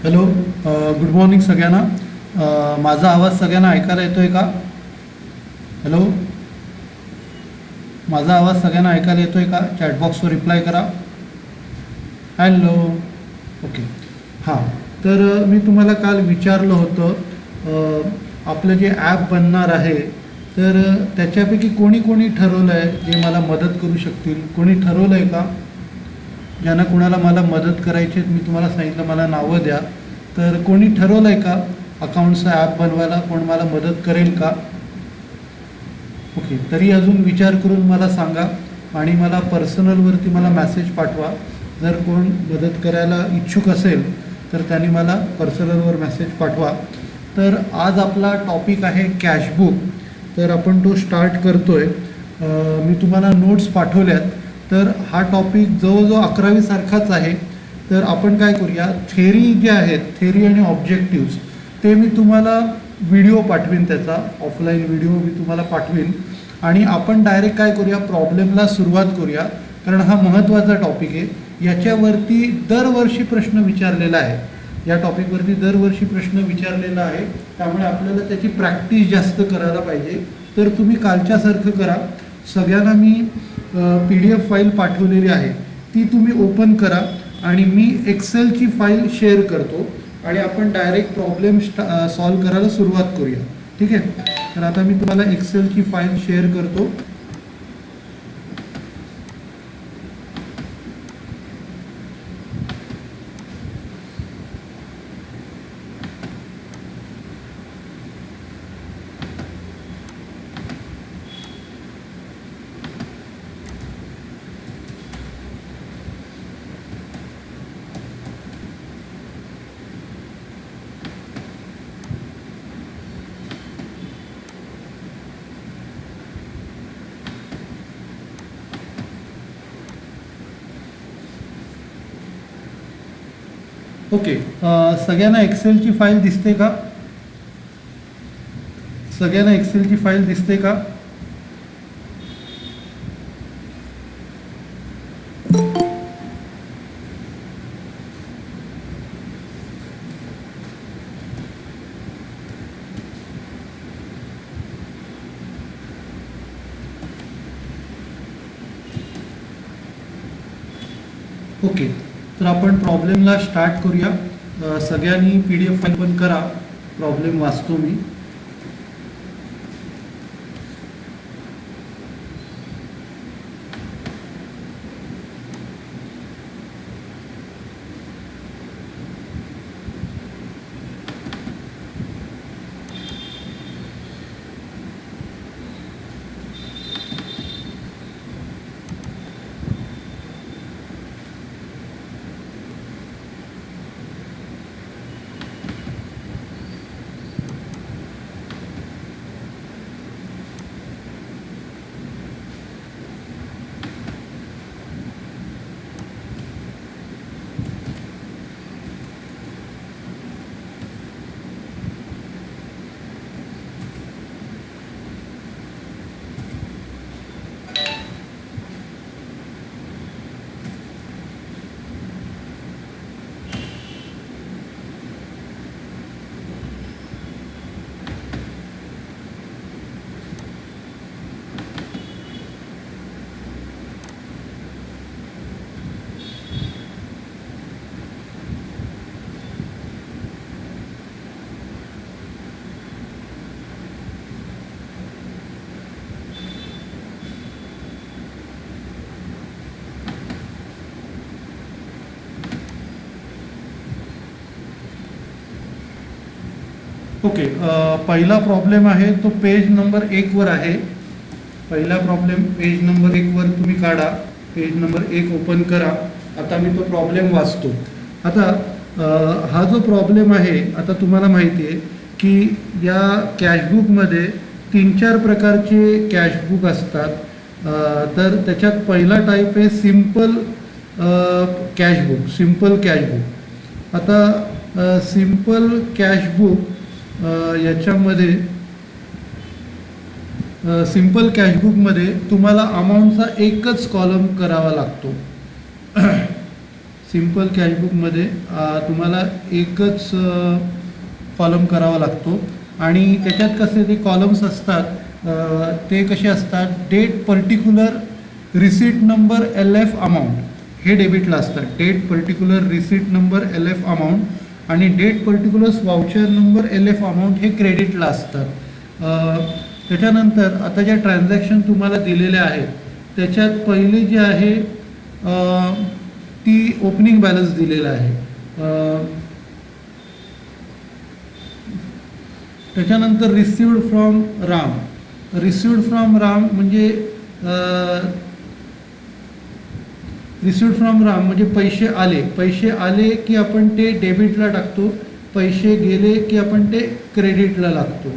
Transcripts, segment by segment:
Hello, good morning सगळ्यांना. माझा आवाज सगळ्यांना ऐकायला येतो आहे का? हॅलो, माझा आवाज सगळ्यांना ऐकायला येतो आहे का? चॅटबॉक्सवर रिप्लाय करा. हॅलो. ओके. हां, तर मी तुम्हाला काल विचारलं होतं आपलं जे ॲप बनणार आहे तर त्याच्यापैकी कोणी कोणी ठरवलं आहे जे मला मदत करू शकतील? कोणी ठरवलं आहे का? ज्यांना कुणाला मला मदत करायची मी तुम्हाला सांगितलं मला नावं द्या. तर कोणी ठरवलं आहे का अकाउंटचा ॲप बनवायला? कोण मला मदत करेल का? ओके, तरी अजून विचार करून मला सांगा आणि मला पर्सनलवरती मला मेसेज पाठवा. जर कोण मदत करायला इच्छुक असेल तर त्यांनी मला पर्सनलवर मेसेज पाठवा. तर आज आपला टॉपिक आहे कॅशबुक. तर आपण तो स्टार्ट करतो आहे. मी तुम्हाला नोट्स पाठवल्यात. तर हा टॉपिक जवळजवळ 11वी सारखाच आहे. तर आपण काय करूया, थेरी जे आहेत, थेरी आणि ऑब्जेक्टिव्स ते मी तुम्हाला व्हिडिओ पाठवीन, त्याचा ऑफलाईन व्हिडिओ मी तुम्हाला पाठवीन आणि आपण डायरेक्ट काय करूया, प्रॉब्लेमला सुरुवात करूया. कारण हा महत्त्वाचा टॉपिक आहे. याच्यावरती दरवर्षी प्रश्न विचारलेला आहे. या टॉपिकवरती दरवर्षी प्रश्न विचारलेला आहे. त्यामुळे आपल्याला त्याची प्रॅक्टिस जास्त करायला पाहिजे. तर तुम्ही कालच्यासारखं करा. सगळ्यांना मी PDF फाईल पाठवलेली आहे, ती तुम्ही ओपन करा आणि मी एक्सेलची फाईल शेअर करतो आणि आपण डायरेक्ट प्रॉब्लेम सॉल्व करायला सुरुवात करूया. ठीक आहे. तर आता मी तुम्हाला एक्सेलची फाईल शेअर करतो. ओके, सगळ्यांना एक्सेलची फाईल दिसते का? सगळ्यांना एक्सेलची फाईल दिसते का? ओके, तर आपण प्रॉब्लेमला स्टार्ट करूया. सगळ्यांनी PDF फाईल पण करा. प्रॉब्लेम वाचतो मी. ओके, पहिला प्रॉब्लेम आहे तो पेज नंबर 1 वर आहे. पहिला प्रॉब्लेम पेज नंबर 1 वर तुम्ही काढा. पेज नंबर 1 ओपन करा. आता मी तो प्रॉब्लेम वाचतो. आता हा जो प्रॉब्लेम आहे, आता तुम्हाला माहिती आहे की या कॅशबुकमध्ये 3-4 प्रकारचे कॅशबुक असतात. तर त्याच्यात पहिला टाईप आहे सिम्पल कॅशबुक. Simple cashbook. आता सिम्पल कॅशबुक याच्यामध्ये सिम्पल कॅशबुकमध्ये तुम्हाला अमाऊंटचा एकच कॉलम करावा लागतो. सिम्पल कॅशबुकमध्ये तुम्हाला एकच कॉलम करावा लागतो आणि त्याच्यात कसे ते कॉलम्स असतात ते कसे असतात, date particular receipt number LF amount हे डेबिटला असतात, date particular receipt number LF amount आणि date particular voucher number LF amount हे क्रेडिटला असतात. त्याच्यानंतर आता ज्या ट्रान्झॅक्शन तुम्हाला दिलेल्या आहेत त्याच्यात पहिले जे आहे ती ओपनिंग बॅलन्स दिलेला आहे. त्याच्यानंतर received from Ram, received from Ram म्हणजे रिसिव्ड फ्रॉम राम म्हणजे पैसे आले की आपण ते डेबिटला टाकतो, पैसे गेले की आपण ते क्रेडिटला लागतो.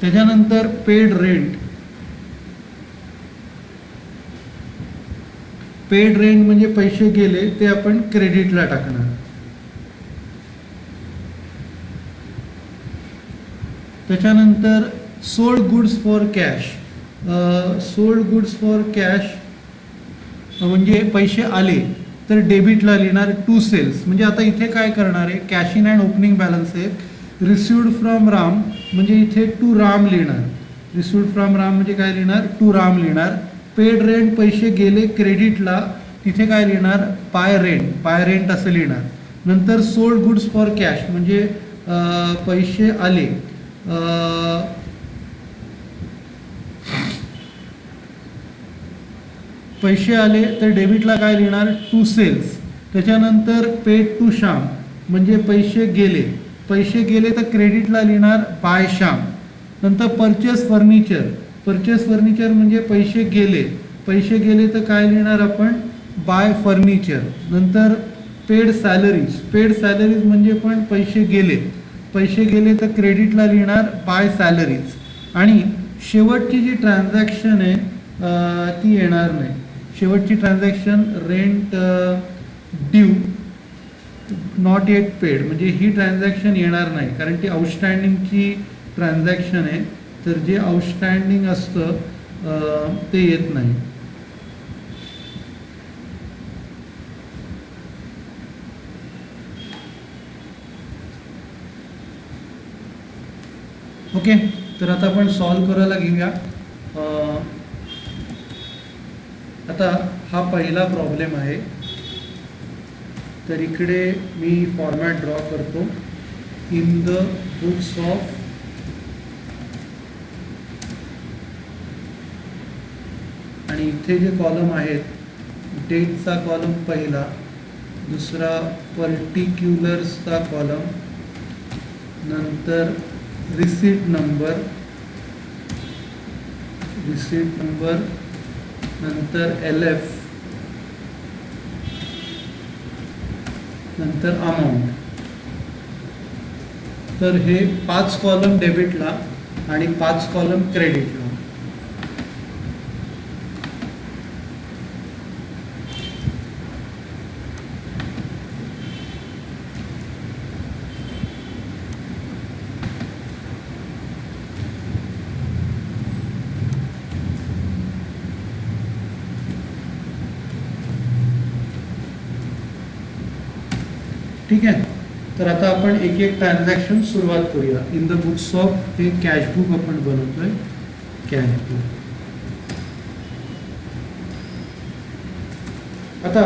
त्याच्यानंतर पेड रेंट, पेड रेंट म्हणजे पैसे गेले ते आपण क्रेडिटला टाकणार. त्याच्यानंतर sold goods for cash, sold goods for cash म्हणजे पैसे आले तर डेबिटला लिहिणार टू सेल्स. म्हणजे आता इथे काय करणार आहे, cash in and opening balance आहे. रिसिव्ड फ्रॉम राम म्हणजे इथे टू राम लिहिणार, रिसिव्ड फ्रॉम राम म्हणजे काय लिहिणार, टू राम लिहिणार. पेड रेंट पैसे गेले क्रेडिटला, तिथे काय लिहिणार, बाय रेंट असं लिहिणार. नंतर सोल्ड गुड्स फॉर कॅश म्हणजे पैसे आले, पैसे आले तर डेबिटला काय लिहिणार, टू सेल्स. त्याच्यानंतर पेड टू श्याम म्हणजे पैसे गेले तर क्रेडिटला लिहिणार बाय श्याम. नंतर परचेस फर्निचर म्हणजे पैसे गेले तर काय लिहिणार आपण, बाय फर्निचर. नंतर पेड सॅलरीज म्हणजे पण पैसे गेले तर क्रेडिटला लिहिणार बाय सॅलरीज. आणि शेवटची जी ट्रान्झॅक्शन आहे ती येणार नाही. शेवटची transaction rent due not eight paid म्हणजे ही ट्रान्झॅक्शन येणार नाही कारण ती आउटस्टँडिंगची ट्रान्झॅक्शन आहे, तर जे आउटस्टँडिंग असतं ते येत नाही. ओके, तर आता आपण सॉल्व करायला घेऊया. आता हा पहिला प्रॉब्लेम आहे, तर इकडे मी फॉर्मॅट ड्रॉ करतो. इन द बुक्स ऑफ आणि इथे जे कॉलम आहेत, डेटचा कॉलम पहिला, दुसरा पर्टिक्युलर्सचा कॉलम, नंतर रिसीट नंबर, नंतर LF, नंतर अमाऊंट. तर हे 5 कॉलम डेबिटला आणि 5 कॉलम क्रेडिटला. ठीक आहे, तर आता आपण एक एक ट्रान्झॅक्शन सुरुवात करूया. इन द बुक्स ऑफ हे कॅशबुक आपण बनवतोय, कॅशबुक. आता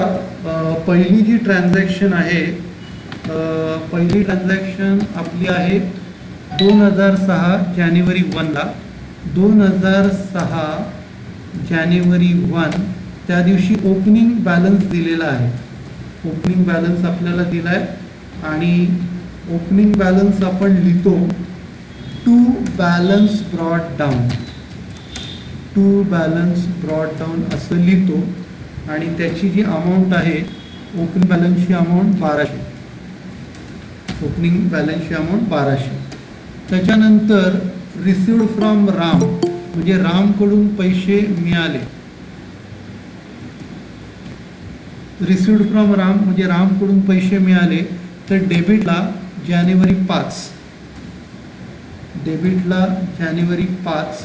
पहिली जी ट्रान्झॅक्शन आहे, पहिली ट्रान्झॅक्शन आपली आहे 2006 जानेवारी 1ला. 2006 जानेवारी 1 त्या दिवशी ओपनिंग बॅलन्स दिलेला आहे. ओपनिंग बॅलन्स आपल्याला दिला आहे आणि ओपनिंग बॅलन्स आपण लिहितो टू बॅलन्स ब्रॉट डाऊन असं लिहितो. आणि त्याची जी अमाऊंट आहे, ओपनिंग बॅलन्सची अमाऊंट 1200, ओपनिंग बॅलन्सची अमाऊंट 1200. त्याच्यानंतर रिसिव्ड फ्रॉम राम म्हणजे रामकडून पैसे मिळाले. रिसिव्ड फ्रॉम राम म्हणजे रामकडून पैसे मिळाले, तर डेबिटला जानेवारी 5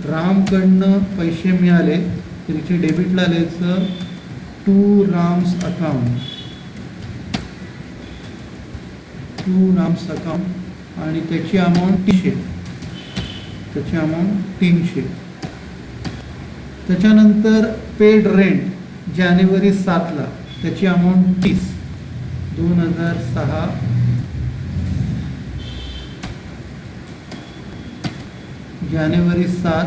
रामकडनं पैसे मिळाले, तर इथे डेबिटला लिहायचं टू राम्स अकाउंट आणि त्याची अमाऊंट 300. त्याच्यानंतर पेड रेंट जानेवारी 7ला त्याची अमाऊंट 30. 2006 जानेवारी 7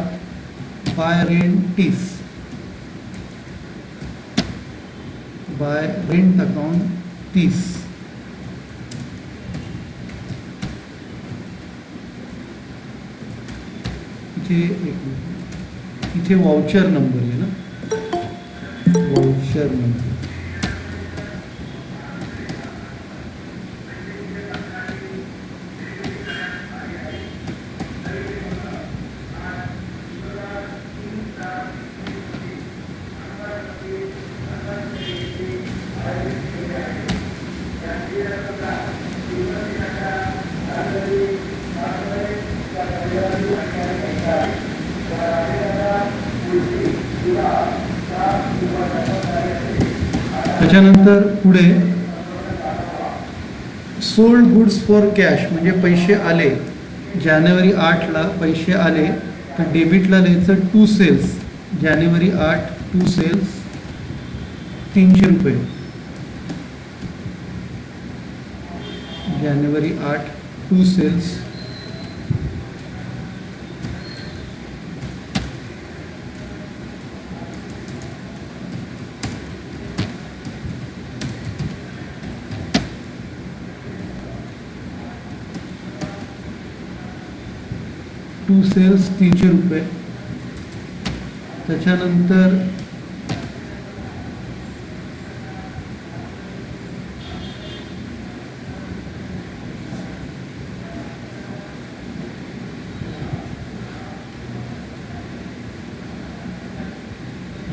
bye rent 30. Bye rent account 30. इथे वाउचर नंबर आहे ना, वाउचर नंबर. त्याच्यानंतर पुढे सोल्ड गुड्स फॉर कॅश म्हणजे पैसे आले, जानेवारी 8ला पैसे आले तर डेबिटला लिहायचं टू सेल्स. जानेवारी 8 टू सेल्स 300 रुपये. जानेवारी 8 टू सेल्स 300 रुपये. त्याच्यानंतर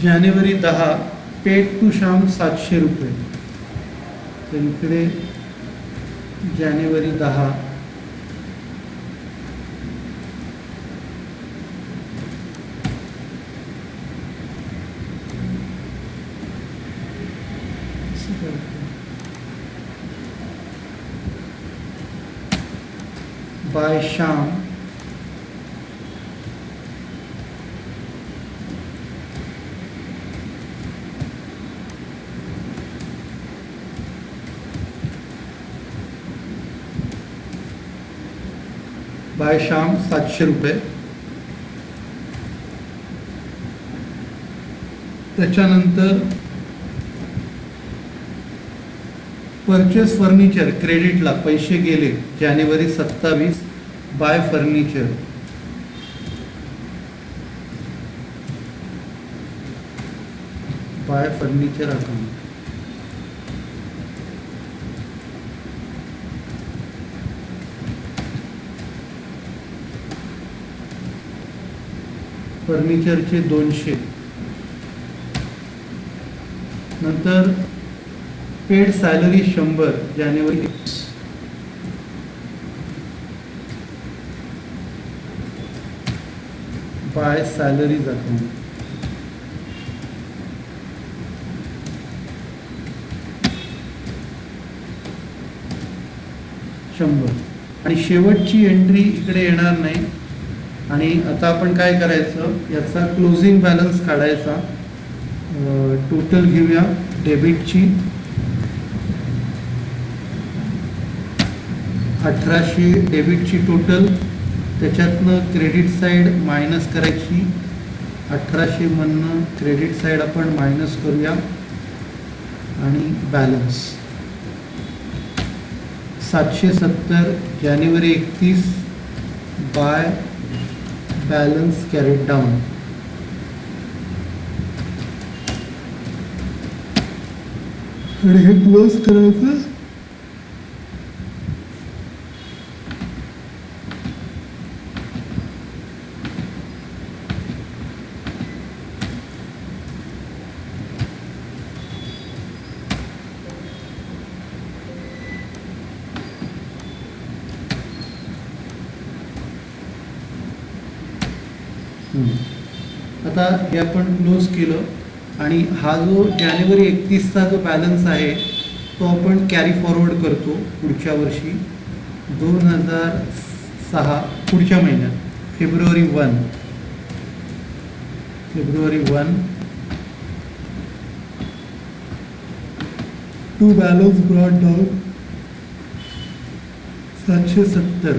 जानेवारी 10 पेड टू श्याम 700 रुपये. तर इकडे जानेवारी 10 बाय श्याम बाय श्याम 700 रुपये. त्याच्यानंतर परचेस फर्निचर क्रेडिटला पैसे गेले जानेवारी 27 by furniture. By furniture account 200. नंतर पेड सॅलरी 100 जानेवारी. By salaries account 100. आणि शेवटची एंट्री इकडे येणार नाही. आणि आता आपण काय करायचं, याचा क्लोजिंग बॅलन्स काढायचा. टोटल घेऊया डेबिटची 1800 डेबिटची टोटल. त्याच्यातनं क्रेडिट साईड मायनस करायची. 1800 मधनं क्रेडिट साईड आपण मायनस करूया आणि बॅलन्स 770 जानेवारी 31 बाय बॅलन्स कॅरेट डाऊन. आणि हे क्लोज करायचं. आता हे आपण क्लोज केलं. आणि हा जो जानेवारी 31चा जो बॅलन्स आहे तो आपण कॅरी फॉरवर्ड करतो पुढच्या वर्षी 2006 पुढच्या महिन्यात फेब्रुवारी 1 टू बॅलन्स ब्रॉट डाऊन 770.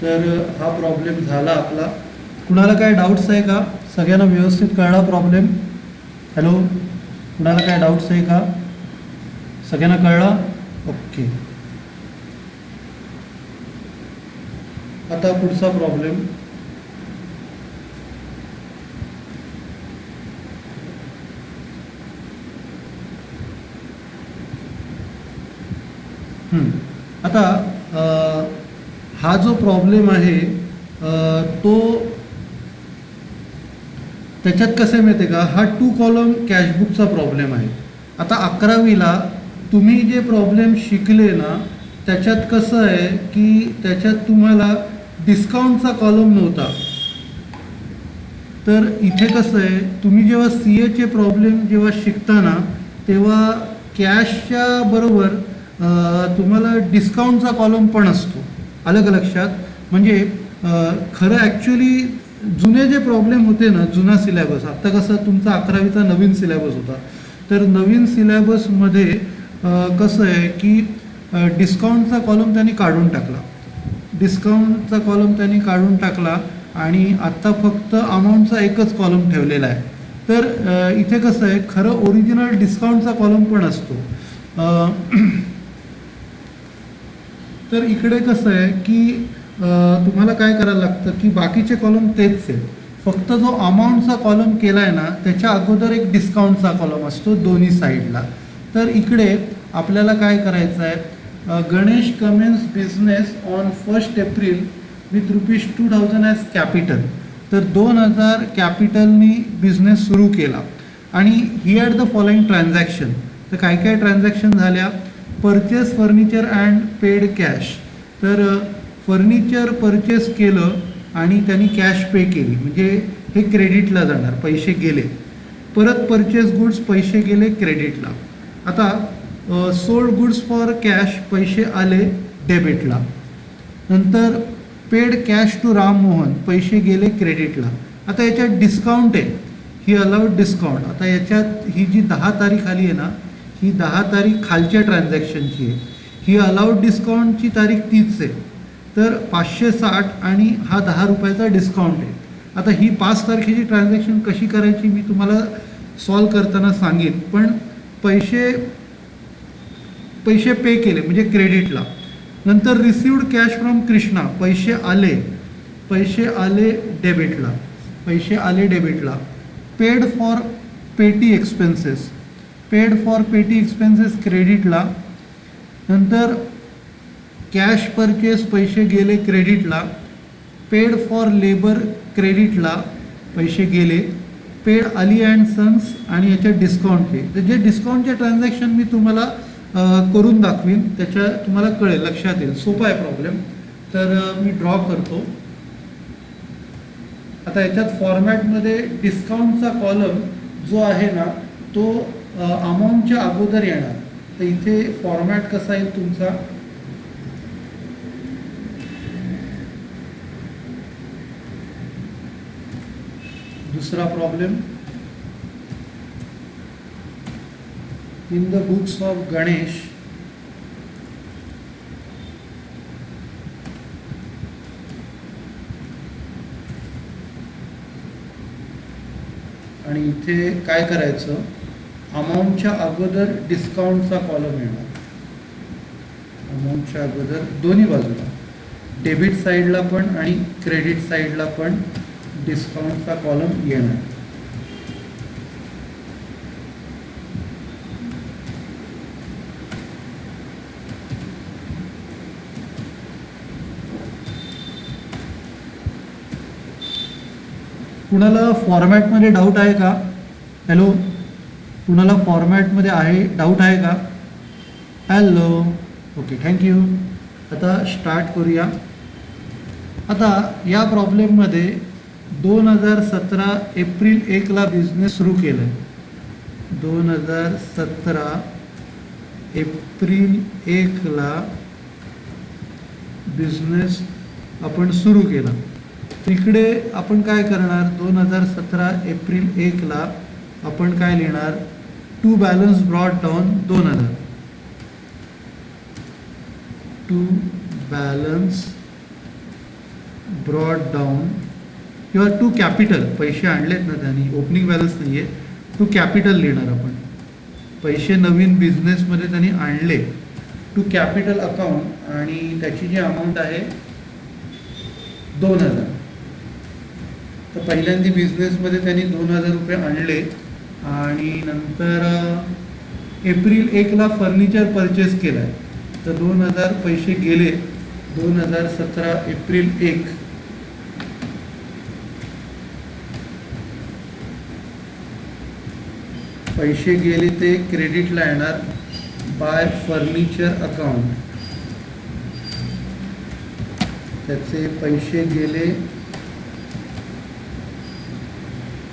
तर हा प्रॉब्लेम झाला आपला. कुणाला काय डाऊट्स आहे का? सगळ्यांना व्यवस्थित कळला प्रॉब्लेम? हॅलो, कुणाला काय डाऊट्स आहे का? सगळ्यांना कळला? ओके. आता पुढचा प्रॉब्लेम. आता हा जो प्रॉब्लेम आहे तो त्याच्यात कसं आहे माहिती आहे का, हा 2 कॉलम कॅशबुकचा प्रॉब्लेम आहे. आता 11वीला तुम्ही जे प्रॉब्लेम शिकले ना त्याच्यात कसं आहे की त्याच्यात तुम्हाला डिस्काउंटचा कॉलम नव्हता. तर इथे कसं आहे, तुम्ही जेव्हा CAचे प्रॉब्लेम जेव्हा शिकताना तेव्हा कॅशच्या बरोबर तुम्हाला डिस्काउंटचा कॉलम पण असतो. अलग लक्षात. म्हणजे खरं ॲक्च्युली जुने जे प्रॉब्लेम होते ना, जुना सिलेबस, आत्ता कसं तुमचा 11वीचा नवीन सिलेबस होता, तर नवीन सिलेबसमध्ये कसं आहे की डिस्काउंटचा कॉलम त्यांनी काढून टाकला आणि आत्ता फक्त अमाऊंटचा एकच कॉलम ठेवलेला आहे. तर इथे कसं आहे, खरं ओरिजिनल डिस्काउंटचा कॉलम पण असतो. तर इकडे कसं आहे की तुम्हाला काय करायला लागतं की बाकीचे कॉलम तेच आहेत, फक्त जो अमाऊंटचा कॉलम केला आहे ना त्याच्या अगोदर एक डिस्काउंटचा कॉलम असतो दोन्ही साईडला. तर इकडे आपल्याला काय करायचं आहे, Ganesh Cummins business on 1 April with ₹2000 as capital. तर 2000 कॅपिटलनी बिझनेस सुरू केला आणि he had the following transaction. तर काय काय ट्रान्झॅक्शन झाल्या? Purchase furniture and paid cash. तर फर्निचर परचेस केलं आणि त्यांनी कॅश पे केली, म्हणजे हे क्रेडिटला जाणार, पैसे गेले. परत परचेस गुड्स, पैसे गेले क्रेडिटला. आता सोल्ड गुड्स फॉर कॅश, पैसे आले डेबिटला. नंतर पेड कॅश टू राममोहन, पैसे गेले क्रेडिटला. आता याच्यात डिस्काउंट आहे, ही अलाउड डिस्काउंट. आता याच्यात ही जी 10 तारीख आली आहे ना, ही 10 तारीख खालच्या ट्रान्झॅक्शनची आहे, ही अलाउड डिस्काउंटची तारीख तीच आहे. तर 560 आणि हा ₹10चा डिस्काउंट आहे. आता ही 5 तारखेची ट्रान्झॅक्शन कशी करायची मी तुम्हाला सॉल्व करताना सांगेन, पण पैसे पे केले म्हणजे क्रेडिटला. नंतर रिसिव्ड कॅश फ्रॉम कृष्णा, पैसे आले डेबिटला. पेड फॉर पेटी एक्सपेन्सेस, क्रेडिटला. नंतर कॅश परचेस, पैसे गेले क्रेडिटला. पेड फॉर लेबर, क्रेडिटला, पैसे गेले. पेड अली अँड सन्स आणि याच्यात डिस्काउंटचे. तर जे डिस्काउंटचे ट्रान्झॅक्शन मी तुम्हाला करून दाखवीन, त्याच्या तुम्हाला कळेल, लक्षात येईल. सोपा आहे प्रॉब्लेम. तर मी ड्रॉ करतो. आता याच्यात फॉर्मॅटमध्ये डिस्काउंटचा कॉलम जो आहे ना तो अमाऊंटच्या अगोदर येणार. तर इथे फॉर्मॅट कसा येईल तुमचा, दुसरा problem. In the books of Ganesh आणि इथे काय करायचं, अमाऊंटच्या अगोदर डिस्काउंटचा कॉलम येणार. अमाऊंटच्या अगोदर दोन्ही बाजूला, डेबिट साईडला पण आणि क्रेडिट साईडला पण डिस्काउंटचा कॉलम येणार. कुणाला फॉर्मॅटमध्ये डाऊट आहे का? हॅलो, कुणाला फॉर्मॅटमध्ये आहे डाऊट आहे का? Hello, okay, thank you. आता स्टार्ट करूया. आता या प्रॉब्लेममध्ये 2017 एप्रिल 1ला बिझनेस सुरू केला आहे. 2017 एप्रिल 1ला बिझनेस आपण सुरू केला. तिकडे आपण काय करणार, 2017 एप्रिल 1ला आपण काय लिहिणार, to balance brought down 2000. To balance brought down किंवा टू कॅपिटल, पैसे आणलेत ना त्यांनी, ओपनिंग बॅलन्स नाही आहे, टू कॅपिटल लिहिणार आपण. पैसे नवीन बिझनेसमध्ये त्यांनी आणले, टू कॅपिटल अकाउंट, आणि त्याची जी अमाऊंट आहे 2000. तर पहिल्यांदा बिझनेसमध्ये त्यांनी 2000 रुपये आणले आणि नंतर एप्रिल 1ला फर्निचर परचेस केला आहे. तर 2000 पैसे गेले. 2017 एप्रिल 1 पैसे गेले ते क्रेडिटला येणार बाय फर्निचर अकाउंट. त्याचे पैसे गेले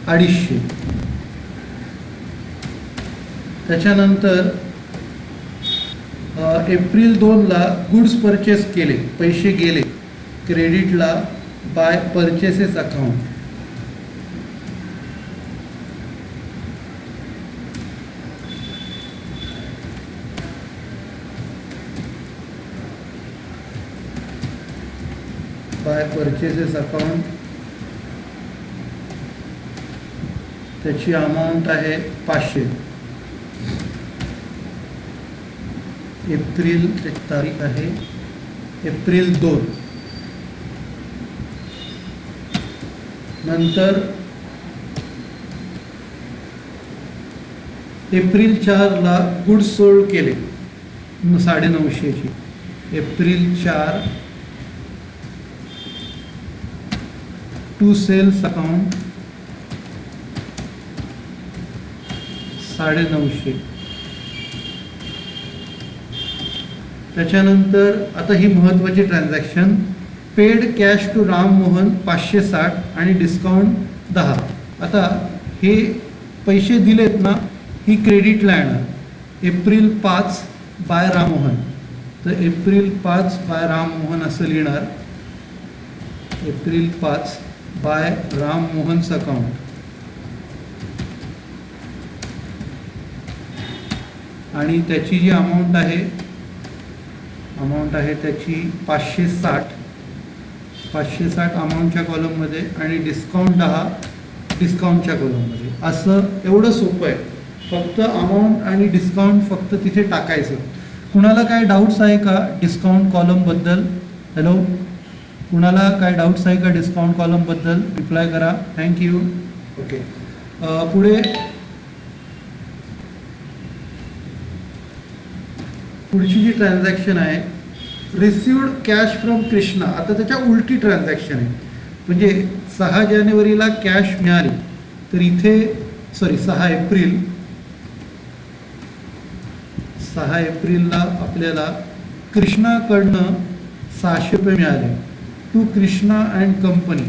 250. त्याच्यानंतर एप्रिल 2ला गुड्स परचेस केले, पैसे गेले क्रेडिटला by purchases account. By purchases account, त्याची अमाऊंट आहे 500. एप्रिल, तारीख आहे एप्रिल 2. नंतर एप्रिल 4ला गुड्स सोल्ड केले 950ची. April 4 to sales account 950. त्याच्यानंतर आता ही महत्त्वाची transaction, paid cash to Ram Mohan 560 आणि डिस्काउंट 10. आता हे पैसे दिलेत ना, ही क्रेडिटला येणार एप्रिल 5 बाय राम मोहन. तर एप्रिल 5 बाय राम मोहन असं लिहिणार, April 5 by Ram Mohan's account. आणि त्याची जी अमाऊंट आहे त्याची 560 अमाऊंटच्या कॉलममध्ये आणि डिस्काउंट 10 डिस्काउंटच्या कॉलममध्ये. असं एवढं सोपं आहे. फक्त अमाऊंट आणि डिस्काउंट फक्त तिथे टाकायचं. कुणाला काय डाऊट्स आहे का डिस्काउंट कॉलमबद्दल? हॅलो, कुणाला काय डाऊट्स आहे का डिस्काउंट कॉलमबद्दल? रिप्लाय करा. थँक्यू. ओके, पुढची जी ट्रान्झॅक्शन आहे, रिसिव्ड कॅश फ्रॉम कृष्णा. आता त्याच्या उलटी ट्रान्झॅक्शन आहे. म्हणजे 6 जानेवारीला कॅश मिळाली, तर इथे 6 एप्रिलला आपल्याला कृष्णाकडनं 600 रुपये मिळाले to Krishna and company.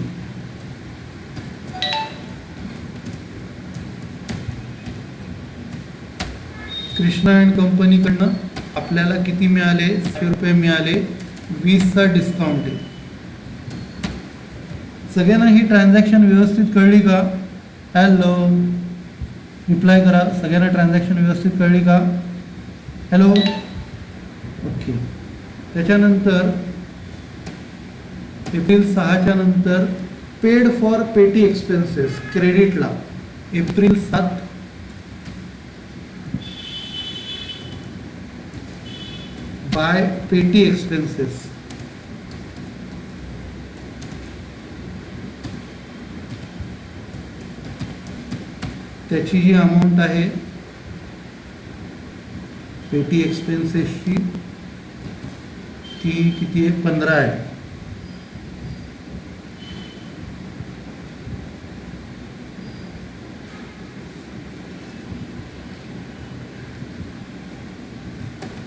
Krishna and कंपनीकडनं आपल्याला किती मिळाले? 100 रुपये मिळाले. 20चा डिस्काउंट आहे. सगळ्यांना ही ट्रान्झॅक्शन व्यवस्थित कळली का? हॅलो, रिप्लाय करा. सगळ्यांना ट्रान्झॅक्शन व्यवस्थित कळली का? Hello, okay. त्याच्यानंतर एप्रिल 6च्या नंतर पेड फॉर पेटी एक्सपेन्सेस क्रेडिटला एप्रिल 7 बाय पेटी एक्सपेन्सेस. त्याची जी अमाऊंट आहे पेटी एक्सपेन्सेसची ती किती आहे, 15 आहे.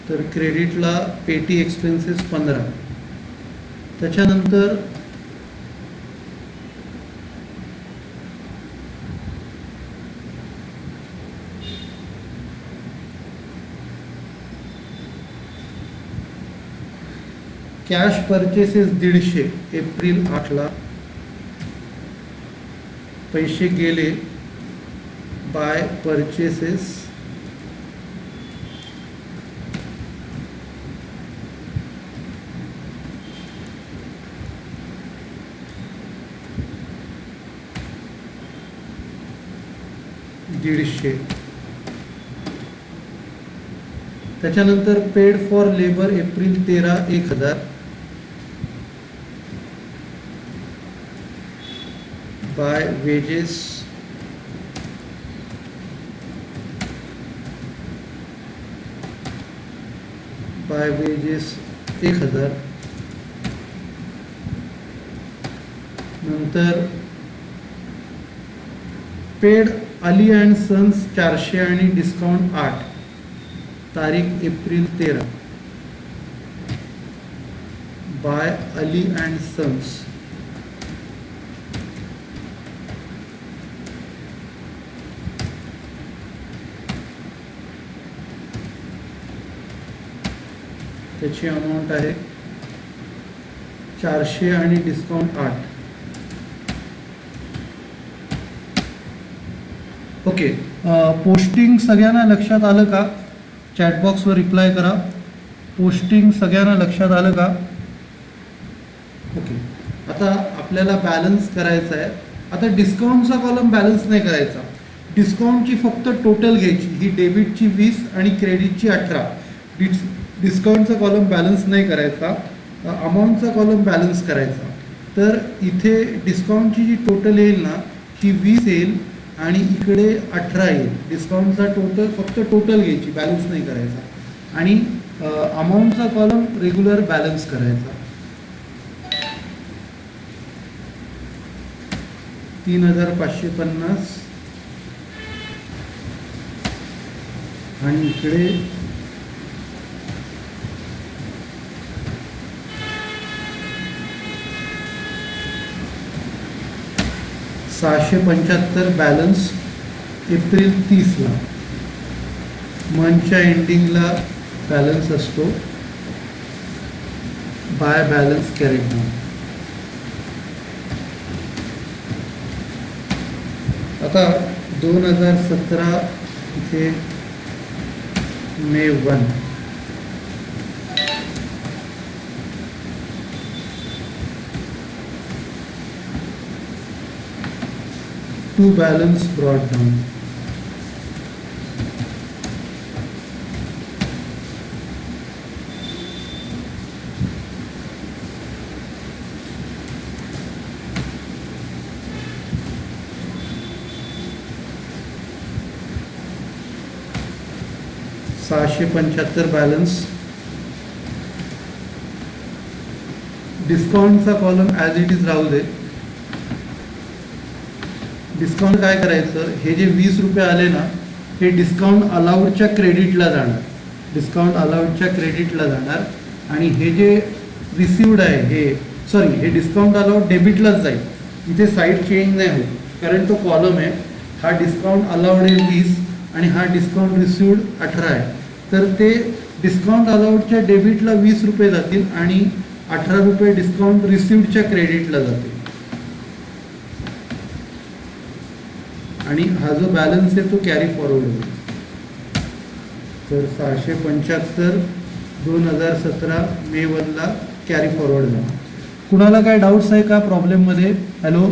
तर क्रेडिटला पेटी एक्सपेन्सेस 15. त्याच्यानंतर कॅश परचेसेस 150 एप्रिल 8ला पैसे गेले बाय परचेसेस दीडशे. त्याच्यानंतर paid for labour April 13 1000 by wages by wages 1000. नंतर पेड अली अँड सन्स 400 आणि डिस्काउंट 8 तारीख April 13 by Ali and sons. त्याची अमाऊंट आहे 400 आणि डिस्काउंट 8. ओके, पोस्टिंग सगळ्यांना लक्षात आलं का? चॅटबॉक्सवर रिप्लाय करा. पोस्टिंग सगळ्यांना लक्षात आलं का? ओके, आता आपल्याला बॅलन्स करायचा आहे. आता डिस्काउंटचा कॉलम बॅलन्स नाही करायचा. डिस्काउंटची फक्त टोटल घ्यायची. ही डेबिटची 20 आणि क्रेडिटची 18. डिस्काउंटचा कॉलम बॅलन्स नाही करायचा. अमाऊंटचा कॉलम बॅलन्स करायचा. तर इथे डिस्काउंटची जी टोटल येईल ना, ही 20 येईल आणि इकडे 18 येईल. डिस्काउंटचा टोटल फक्त टोटल घ्यायची, बॅलन्स नाही करायचा. आणि अमाऊंटचा कॉलम रेग्युलर बॅलन्स करायचा. 3550 आणि इकडे 675 बॅलन्स एप्रिल 30ला. मंथच्या एंडिंगला बॅलन्स असतो बाय बॅलन्स कॅरेट डाऊन. आता 2017 इथे May 1 to balance brought down. $675 balance. डिस्काउंटचा कॉलम ॲज इट इज राहू दे. डिस्काउंट काय करायचं, हे जे 20 रुपये आले ना, हे डिस्काउंट अलाउडच्या क्रेडिटला जाणार. डिस्काउंट अलाउडच्या क्रेडिटला जाणार. आणि हे जे रिसिवड आहे, हे डिस्काउंट अलाउड डेबिटलाच जाईल. इथे साईड चेंज नाही होत, कारण तो कॉलम आहे. हा डिस्काउंट अलाउड आहे 20 आणि हा डिस्काउंट रिसिवड 18 आहे. तर ते डिस्काउंट अलाउडच्या डेबिटला 20 रुपये जातील आणि 18 रुपये डिस्काउंट रिसिवडच्या क्रेडिटला जातील. आणि हा जो बॅलन्स आहे तो कॅरी फॉरवर्ड होईल. तर 675 2017 मे 1ला कॅरी फॉरवर्ड झाला. कुणाला काय डाऊट्स आहे का प्रॉब्लेममध्ये? हॅलो,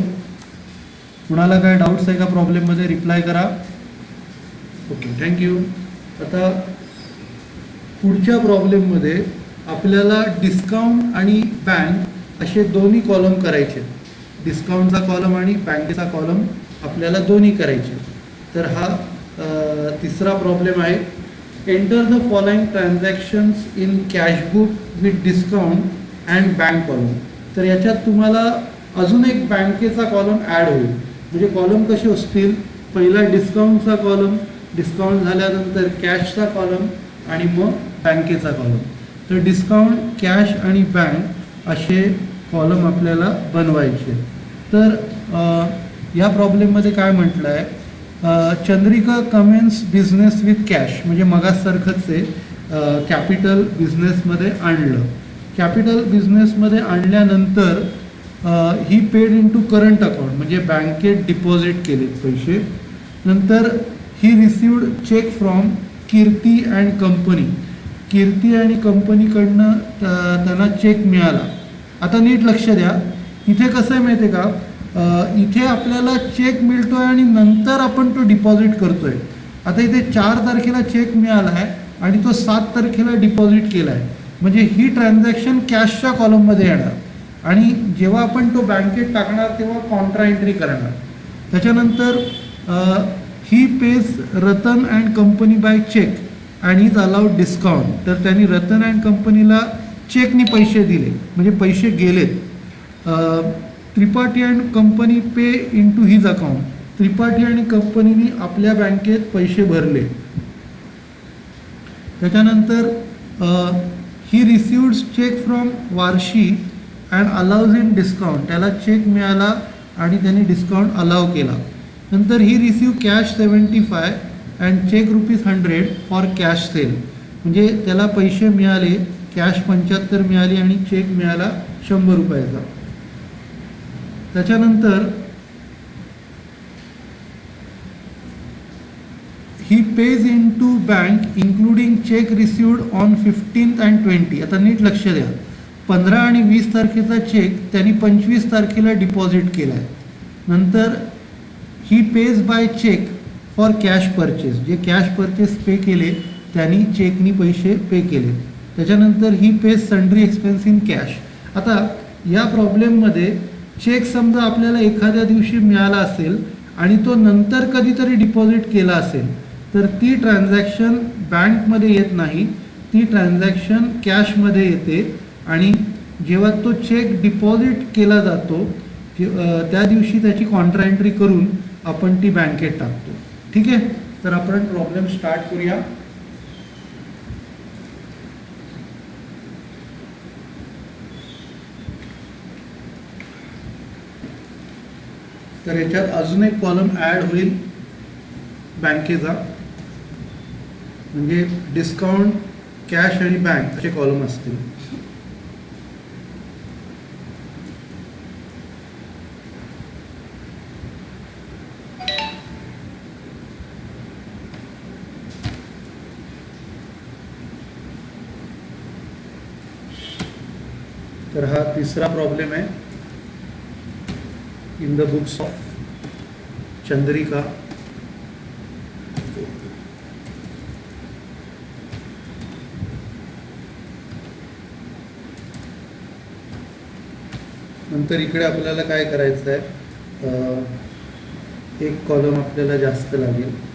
कुणाला काय डाऊट्स आहे का प्रॉब्लेममध्ये रिप्लाय करा. Okay, thank you. आता पुढच्या प्रॉब्लेममध्ये आपल्याला डिस्काउंट आणि बँक असे दोन्ही कॉलम करायचे. डिस्काउंटचा कॉलम आणि बँकेचा कॉलम आपल्याला दोन्ही करायचे. तर हा तिसरा प्रॉब्लेम आहे. Enter the following transactions in cashbook with discount and bank column. तर याच्यात तुम्हाला अजून एक बँकेचा कॉलम ॲड होईल. म्हणजे कॉलम कसे असतील, पहिला डिस्काउंटचा कॉलम, डिस्काउंट झाल्यानंतर कॅशचा कॉलम आणि मग बँकेचा कॉलम. तर डिस्काउंट, कॅश आणि बँक असे कॉलम आपल्याला बनवायचे. तर या प्रॉब्लेममध्ये काय म्हटलं आहे, Chandrika commences business with cash, म्हणजे मगासारखंच आहे, कॅपिटल बिझनेसमध्ये आणलं. कॅपिटल बिझनेसमध्ये आणल्यानंतर he paid into current account, म्हणजे बँकेत डिपॉझिट केलेत पैसे. नंतर he received cheque from Kirti and company. Kirti आणि कंपनीकडनं त्यांना चेक मिळाला. आता नीट लक्ष द्या, इथे कसं आहे माहिती आहे का, इथे आपल्याला चेक मिळतो आहे आणि नंतर आपण तो डिपॉझिट करतो आहे. आता इथे 4 तारखेला चेक मिळाला आहे आणि तो 7 तारखेला डिपॉझिट केला आहे. म्हणजे ही ट्रान्झॅक्शन कॅशच्या कॉलममध्ये येणार आणि जेव्हा आपण तो बँकेत टाकणार तेव्हा कॉन्ट्रा एंट्री करणार. त्याच्यानंतर he pays Ratan and company by cheque and is allowed discount. तर त्यांनी रतन अँड कंपनीला चेकनी पैसे दिले, म्हणजे पैसे गेलेत. Tripathi and company pay into his account. Tripathi आणि कंपनीने आपल्या बँकेत पैसे भरले. त्याच्यानंतर he received cheque from Varshi and allows in discount. त्याला चेक मिळाला आणि त्यांनी डिस्काउंट अलाव केला. नंतर he receive cash 75 and cheque ₹100 for cash sale. म्हणजे त्याला पैसे मिळाले, कॅश 75 मिळाली आणि चेक मिळाला ₹100. त्याच्यानंतर he pays into bank including cheque received on 15 and 20. आता नीट लक्ष द्या, 15 आणि 20 तारखेचा चेक त्यांनी 25 तारखेला डिपॉझिट केला आहे. नंतर he pays by cheque for cash purchase. जे कॅश परचेस पे केले त्यांनी चेकनी पैसे पे केले. त्याच्यानंतर he pays sundry expense in cash. आता या प्रॉब्लेममध्ये चेक समजा आपल्याला एखाद्या दिवशी मिळाला असेल आणि तो नंतर कधीतरी डिपॉझिट केला असेल, तर ती ट्रान्झॅक्शन बँकमध्ये येत नाही, ती ट्रान्झॅक्शन कॅशमध्ये येते. आणि जेव्हा तो चेक डिपॉझिट केला जातो त्या दिवशी त्याची कॉन्ट्रा एंट्री करून आपण ती बँकेत टाकतो. ठीक आहे, तर आपण प्रॉब्लेम स्टार्ट करूया. तर याच्यात अजून एक कॉलम ॲड होईल बँकेचा, म्हणजे डिस्काउंट, कॅश आणि बँक असे कॉलम असतील. तर हा तिसरा प्रॉब्लेम आहे in the books of Chandrika. नंतर इकडे आपल्याला काय करायचं आहे, एक कॉलम आपल्याला जास्त लागेल.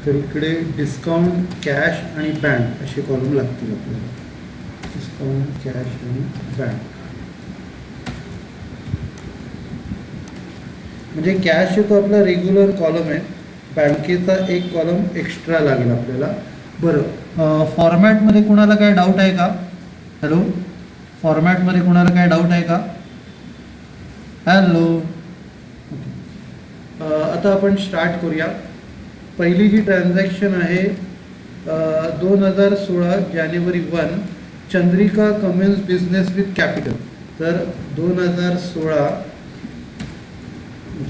तर इकडे डिस्काउंट, कॅश आणि बँक असे कॉलम लागतील आपल्याला. डिस्काउंट, कॅश आणि बँक. म्हणजे कॅश तो आपला रेग्युलर कॉलम आहे, बँकेचा एक कॉलम एक्स्ट्रा लागेल आपल्याला. बरं, फॉर्मॅटमध्ये कोणाला काय डाऊट आहे का? हॅलो, फॉर्मॅटमध्ये कोणाला काय डाऊट आहे का? हॅलो. आता आपण स्टार्ट करूया. पहिली जी ट्रान्झॅक्शन आहे 2016 जानेवारी 1 Chandrika commences business with capital. तर 2016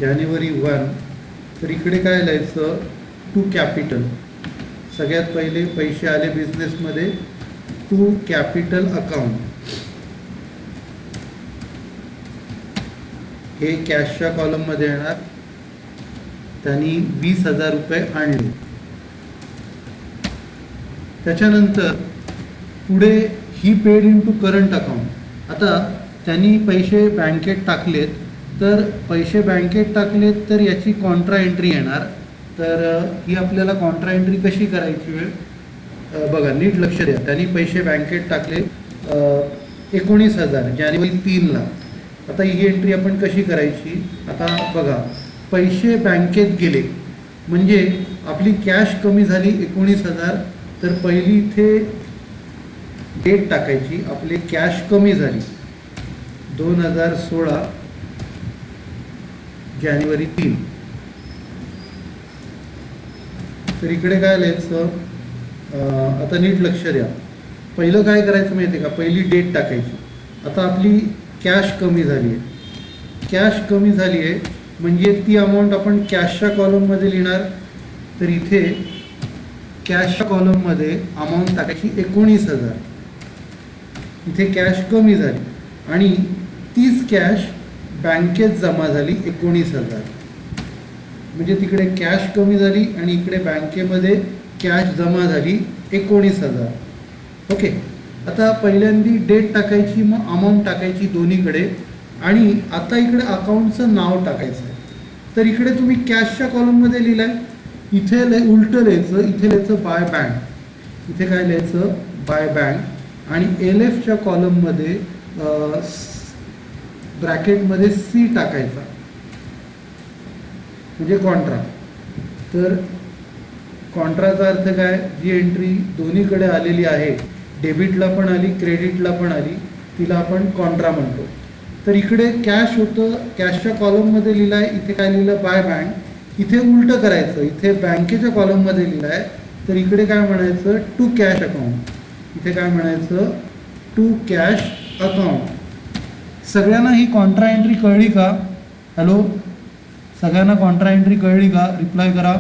जानेवारी 1, तर इकडे काय लिहायचं, टू कॅपिटल. सगळ्यात पहिले पैसे आले बिझनेसमध्ये, टू कॅपिटल अकाउंट. हे कॅशच्या कॉलममध्ये येणार. त्यांनी 20,000 रुपये आणले. त्याच्यानंतर पुढे he paid into current account. आता त्यांनी पैसे बँकेत टाकलेत, तर पैसे बँकेत टाकलेत तर याची कॉन्ट्रा एंट्री येणार. तर ही आपल्याला कॉन्ट्रा एंट्री कशी करायची वेळ बघा, नीट लक्ष द्या. त्यांनी पैसे बँकेत टाकले 19,000 जानेवारी 3ला. आता ही एंट्री आपण कशी करायची, आता बघा, पैसे बँकेत गेले म्हणजे आपली कॅश कमी झाली 19,000. तर पहिली इथे डेट टाकायची, आपली कॅश कमी झाली 2016 जानेवारी 3. तर इकडे काय लिहायचं, आता नीट लक्ष द्या. पहिलं काय करायचं माहिती आहे का, पहिली डेट टाकायची. आता आपली कॅश कमी झाली आहे, कॅश कमी झाली आहे म्हणजे ती अमाऊंट आपण कॅशच्या कॉलममध्ये लिहिणार. तर इथे कॅशच्या कॉलममध्ये अमाऊंट टाकायची 19,000. इथे कॅश कमी झाली आणि तीच कॅश बँकेत जमा झाली 19,000. म्हणजे तिकडे कॅश कमी झाली आणि इकडे बँकेमध्ये कॅश जमा झाली 19,000. ओके. आता पहिल्यांदी डेट टाकायची, मग अमाऊंट टाकायची दोन्हीकडे. आणि आता इकडे अकाउंटचं नाव टाकायचं आहे. तर इकडे तुम्ही कॅशच्या कॉलममध्ये लिहिलं आहे, इथे उलटं लिहायचं, इथे लिहायचं बाय बँक. इथे काय लिहायचं, बाय बँक. आणि LFच्या कॉलममध्ये ब्रॅकेटमध्ये C टाकायचा, म्हणजे कॉन्ट्रा. तर कॉन्ट्राचा अर्थ काय, जी एंट्री दोन्हीकडे आलेली आहे, डेबिटला पण आली क्रेडिटला पण आली, तिला आपण कॉन्ट्रा म्हणतो. तर इकडे कॅश होतं, कॅशच्या कॉलममध्ये लिहिलं आहे, इथे काय लिहिलं, बाय बँक. इथे उलटं करायचं, इथे बँकेच्या कॉलममध्ये लिहिलं आहे, तर इकडे काय म्हणायचं, टू कॅश अकाउंट. इथे काय म्हणायचं, टू कॅश अकाउंट. सगळ्यांना ही कॉन्ट्रा एंट्री कळली का? हॅलो, सगळ्यांना कॉन्ट्रा एंट्री कळली का? रिप्लाय करा.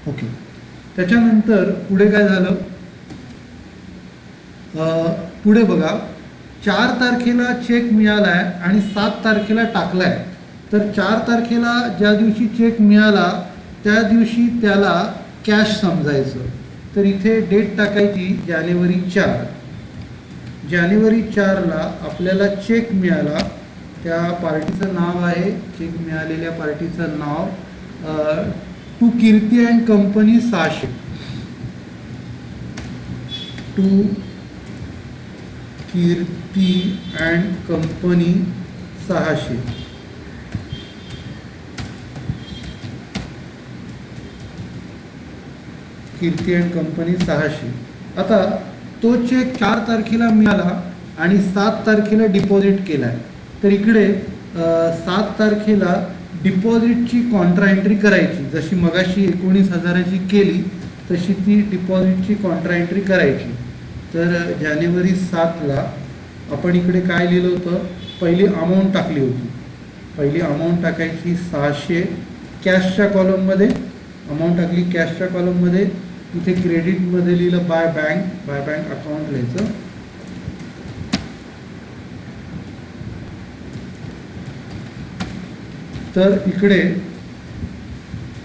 ओके. त्याच्यानंतर पुढे काय झालं, पुढे बघा, 4 तारखेला चेक मिळाला आहे आणि 7 तारखेला टाकला आहे. तर 4 तारखेला ज्या दिवशी चेक मिळाला त्या दिवशी त्याला कॅश समजायचं. तर इथे डेट टाकायची जानेवारी 4. जानेवारी 4ला आपल्याला चेक मिळाला, त्या पार्टीचं नाव आहे, चेक मिळालेल्या पार्टीचं नाव to Kirti and company 600. To Kirti and company 600. Kirti and company 600. आता तो चेक 4 तारखेला मिळाला आणि 7 तारखेला डिपॉझिट केला आहे. तर इकडे 7 तारखेला डिपॉझिटची कॉन्ट्रा एंट्री करायची, जशी मगाशी 19,000ची केली तशी ती डिपॉझिटची कॉन्ट्रा एंट्री करायची. तर जानेवारी 7ला आपण इकडे काय लिहिलं होतं, पहिली अमाऊंट टाकली होती. पहिली अमाऊंट टाकायची 600 कॅशच्या कॉलममध्ये, अमाऊंट टाकली कॅशच्या कॉलममध्ये. इथे क्रेडिटमध्ये लिहिलं bye bank, bye bank account लिहायचं. तर इकडे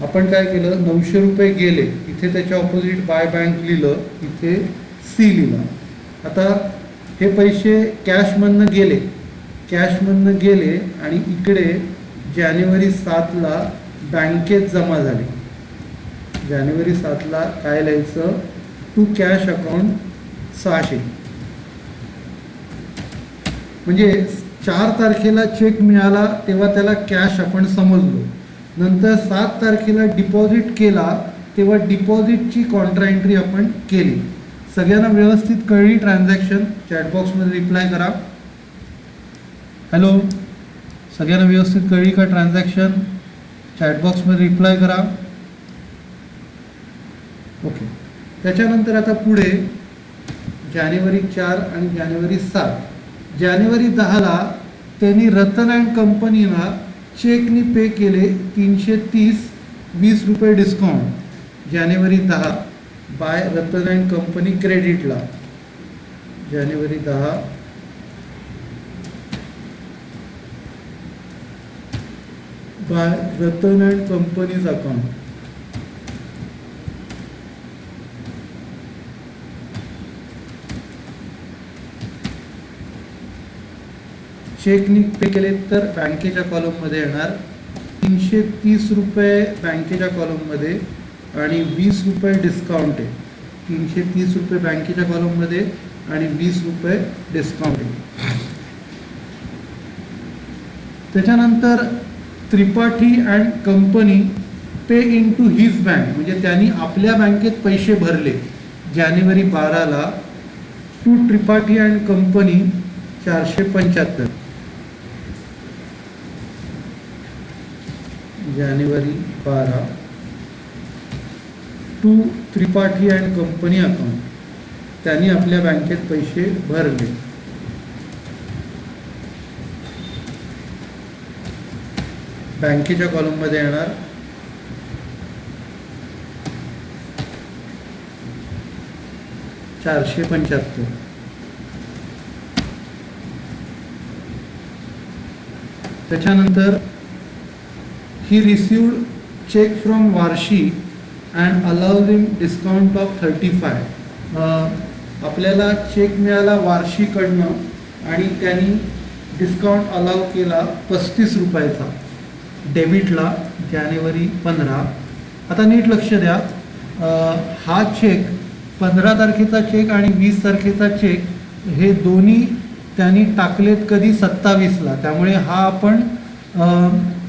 आपण काय केलं, 900 रुपये गेले, इथे त्याच्या ऑपोजिट बाय बँक लिहिलं, इथे C लिहिलं. आता हे पैसे कॅशमधनं गेले, कॅशमधनं गेले आणि इकडे जानेवारी 7ला बँकेत जमा झाले. जानेवारी 7ला काय लिहायचं, टू कॅश अकाउंट 600. म्हणजे 4 तारखेला चेक मिळाला तेव्हा त्याला कॅश आपण समजलो. नंतर 7 तारखेला डिपॉझिट केला तेव्हा डिपॉझिटची कॉन्ट्रा एंट्री आपण केली. सगळ्यांना व्यवस्थित कळली ट्रान्झॅक्शन? चॅटबॉक्समध्ये रिप्लाय करा. हॅलो, सगळ्यांना व्यवस्थित कळली का ट्रान्झॅक्शन? चॅटबॉक्समध्ये रिप्लाय करा. ओके. त्याच्यानंतर आता पुढे जानेवारी 4 आणि जानेवारी 7, जानेवारी 10ला त्यांनी रतन अँड कंपनीला चेकनी पे केले 330, 20 रुपये डिस्काउंट जानेवारी 10 बाय रतन अँड कंपनी क्रेडिटला. जानेवारी 10 by Ratan and company's account. चेकनी पे केले तर बँकेच्या कॉलममध्ये येणार 330 रुपये बँकेच्या कॉलममध्ये आणि 20 रुपये डिस्काउंट आहे. 330 रुपये बँकेच्या कॉलममध्ये आणि 20 रुपये डिस्काउंट आहे. त्याच्यानंतर Tripathi and company pay into his bank, म्हणजे त्यांनी आपल्या बँकेत पैसे भरले जानेवारी 12ला टू त्रिपाठी अँड कंपनी 475. जानेवारी 12 to Tripathi and company account, त्यांनी आपल्या बँकेत पैसे भरले. बँकेच्या कॉलममध्ये येणार 475. त्याच्यानंतर he received cheque from Varshi and allowed him discount of 35. आपल्याला चेक मिळाला वार्शीकडनं आणि त्यांनी डिस्काउंट अलाव केला 35 रुपयाचा डेबिटला जानेवारी 15. आता नीट लक्ष द्या, हा चेक 15 तारखेचा चेक आणि 20 तारखेचा चेक हे दोन्ही त्यांनी टाकलेत कधी 27ला, त्यामुळे हा आपण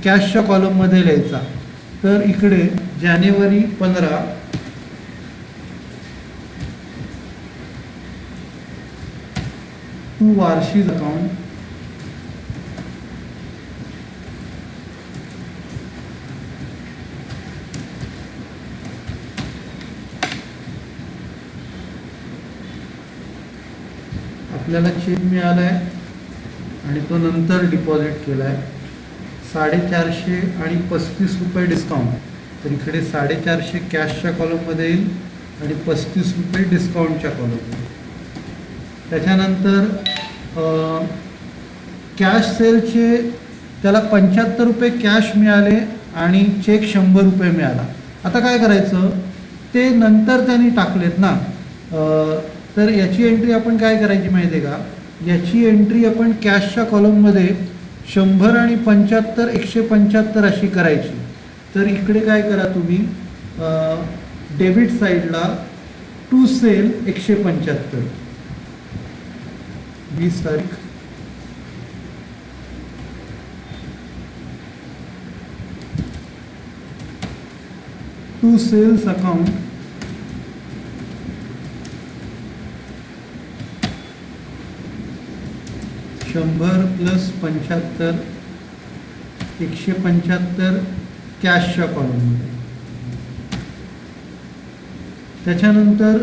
कॅशच्या कॉलममध्ये लिहायचा. तर इकडे जानेवारी 15 टू वार्षिक अकाउंट आपल्याला चेक मिळाला आहे आणि तो नंतर डिपॉझिट केला आहे 450 आणि 35 रुपये डिस्काउंट. तर इकडे 450 कॅशच्या कॉलममध्ये येईल आणि 35 रुपये डिस्काउंटच्या कॉलममध्ये. त्याच्यानंतर कॅश सेलचे त्याला 75 रुपये कॅश मिळाले आणि चेक 100 रुपये मिळाला. आता काय करायचं, ते नंतर त्यांनी टाकलेत ना, तर याची एंट्री आपण काय करायची माहिती आहे का, याची एंट्री आपण कॅशच्या कॉलममध्ये 100 आणि 75 175 अशी करायची. तर इकडे काय करा तुम्ही, डेबिट साईडला टू सेल 175 20 तारीख टू सेल्स अकाउंट शंभर प्लस 75 175 कॅशच्या कॉलममध्ये. त्याच्यानंतर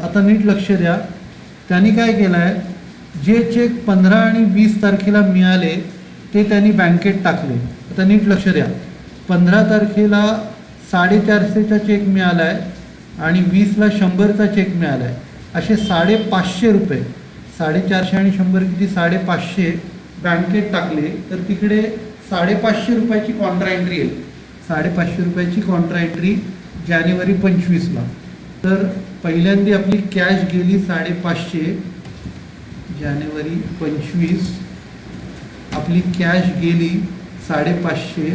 आता नीट लक्ष द्या, त्यांनी काय केलं आहे, जे चेक 15 आणि 20 तारखेला मिळाले ते त्यांनी बँकेत टाकले. आता नीट लक्ष द्या, 15 तारखेला 450चा चेक मिळाला आहे आणि 20ला 100चा चेक मिळाला आहे. असे 550 रुपये, 450 आणि 100 किती 550 बँकेत टाकले. तर तिकडे 550 रुपयाची कॉन्ट्रा एंट्री येईल. 550 रुपयाची कॉन्ट्रा एंट्री जानेवारी 25ला. तर पहिल्यांदा आपली कॅश गेली 550, जानेवारी 25 आपली कॅश गेली 550.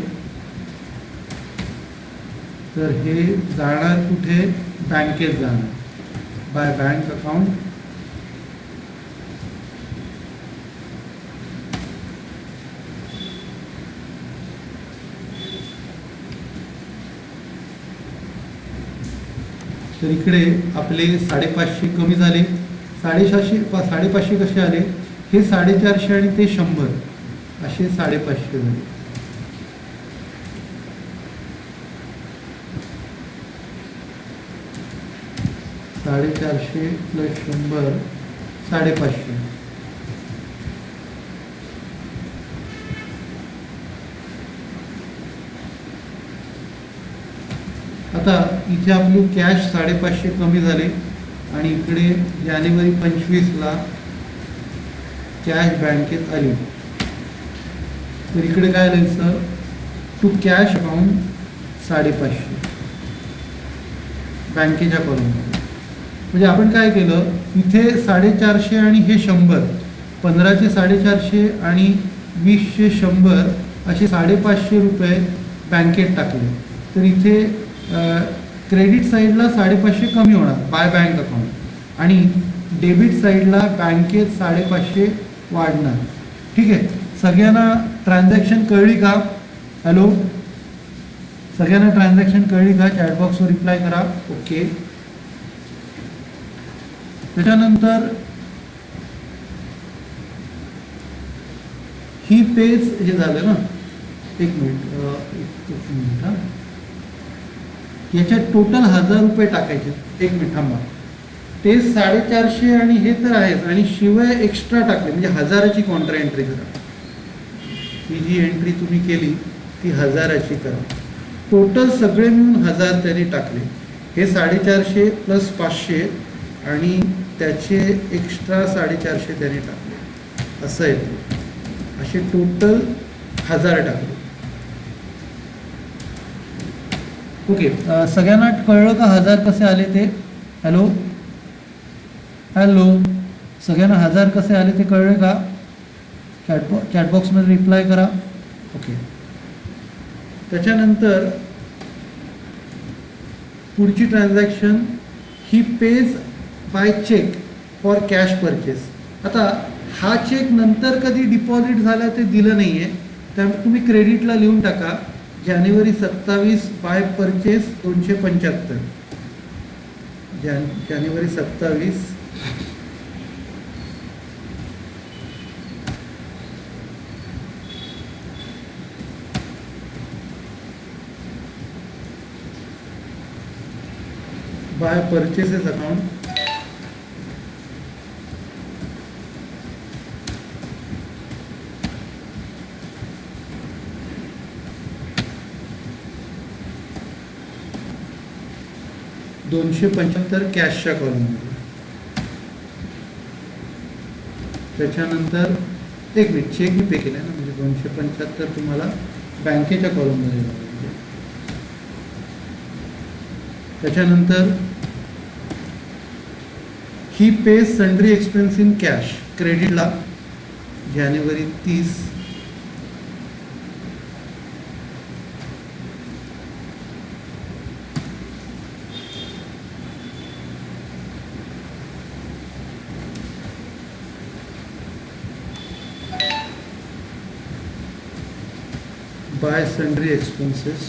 तर हे जाणार कुठे, बँकेत जाणार बाय बँक अकाउंट. तर इकडे आपले 550 कमी झाले, 550 कसे आले, हे 450 आणि ते 100 असे 550 झाले. 450 प्लस 100 550. आता इथे आपली कॅश 550 कमी झाले आणि इकडे जानेवारी 25ला कॅश बँकेत आली. तर इकडे काय लिहायचं, टू कॅश अकाउंट 550 बँकेच्या कॉलममध्ये. म्हणजे आपण काय केलं, इथे 450 आणि हे 100, 15चे 450 आणि 20चे 100 असे 550 रुपये बँकेत टाकले. तर इथे क्रेडिट साईडला 550 कमी होणार बाय बँक अकाउंट आणि डेबिट साईडला बँकेत 550 वाढणार. ठीक आहे, सगळ्यांना ट्रान्झॅक्शन कळली का? हॅलो, सगळ्यांना ट्रान्झॅक्शन कळली का? चॅटबॉक्सवर रिप्लाय करा. ओके. त्याच्यानंतर ही पेज हे झालं ना, एक मिनिट हां, याच्यात टोटल 1000 रुपये टाकायचे. एक मिनिट थांबा. ते 450 आणि हे तर आहेच आणि शिवाय एक्स्ट्रा टाकले म्हणजे 1000ची कॉन्ट्रा एंट्री करा. ही जी एंट्री तुम्ही केली ती 1000ची करा. टोटल सगळे मिळून 1000 त्यांनी टाकले. हे 450 प्लस 500 आणि त्याचे एक्स्ट्रा 450 त्यांनी टाकले. असं आहे ते. असे टोटल 1000 टाकले. ओके. सगळ्यांना कळलं का 1000 कसे आले ते? हॅलो हॅलो, सगळ्यांना 1000 कसे आले ते कळले का? चॅटबॉक्समध्ये रिप्लाय करा. ओके. त्याच्यानंतर पुढची ट्रान्झॅक्शन ही pays by cheque for cash purchase. आता हा चेक नंतर कधी डिपॉझिट झाला ते दिलं नाही आहे, त्यामुळे तुम्ही क्रेडिटला लिहून टाका जानेवारी 27 बाय परचेस 275. जानेवारी 27 बाय परचेसेस अकाउंट. $275 कॅशच्या कॉलममध्ये. त्याच्यानंतर एक मिनिट, चेक पे केलं ना, म्हणजे 275 तुम्हाला बँकेच्या कॉलममध्ये लावायचे. त्याच्यानंतर he pay sundry expense in cash क्रेडिटला जानेवारी 30. बाय सन्ड्री एक्सपेन्सेस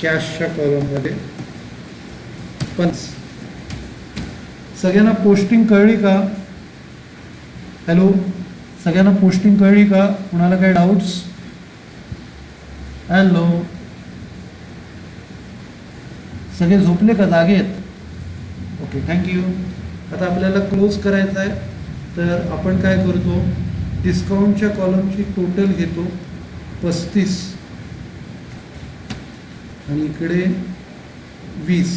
कॅशच्या कॉलममध्ये. पण सगळ्यांना पोस्टिंग कळली का? हॅलो, सगळ्यांना पोस्टिंग कळली का? कुणाला काही डाऊट्स? हॅलो, सगळे झोपले का? जागे आहेत? Okay, thank you. आता आपल्याला क्लोज करायचं आहे, तर आपण काय करतो, डिस्काउंटच्या कॉलमची टोटल घेतो 35 आणि इकडे 20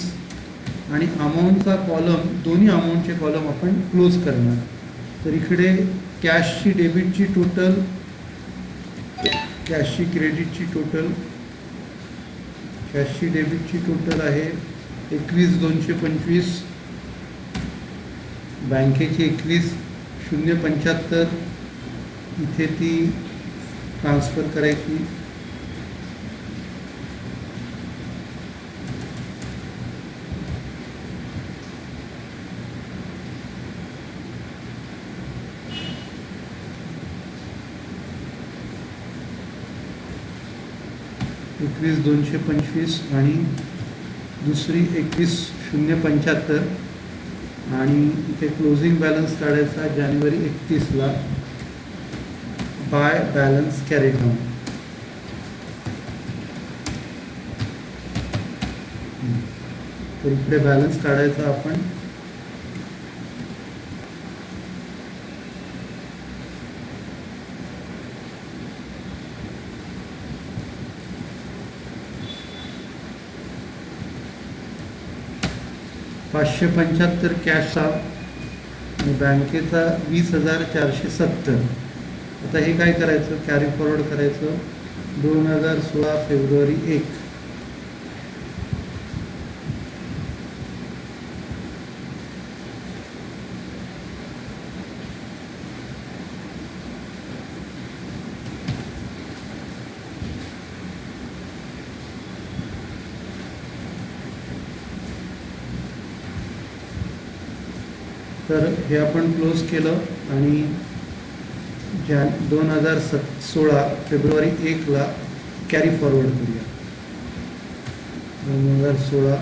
आणि अमाऊंटचा कॉलम, दोन्ही अमाऊंटचे कॉलम आपण क्लोज करणार. तर इकडे कॅशची डेबिटची टोटल, कॅशची क्रेडिटची टोटल. कॅशची डेबिटची टोटल आहे 21,225, बँकेची 21,075. इथे ती ट्रान्सफर करायची. एकवीस 225 आणि दुसरी 21,075 आणि इथे क्लोजिंग बॅलन्स काढायचा जानेवारी 31ला बाय बॅलन्स कॅरी डाऊन. तर इकडे बॅलन्स काढायचा आपण. $575 कॅश आणि बँकेचा 20,470. आता हे काय करायचं, कॅरी फॉरवर्ड करायचं. 2016 फेब्रुवारी 1. तर हे आपण क्लोज केलं आणि 2016 फेब्रुवारी 1ला कॅरी फॉरवर्ड करूया. 2016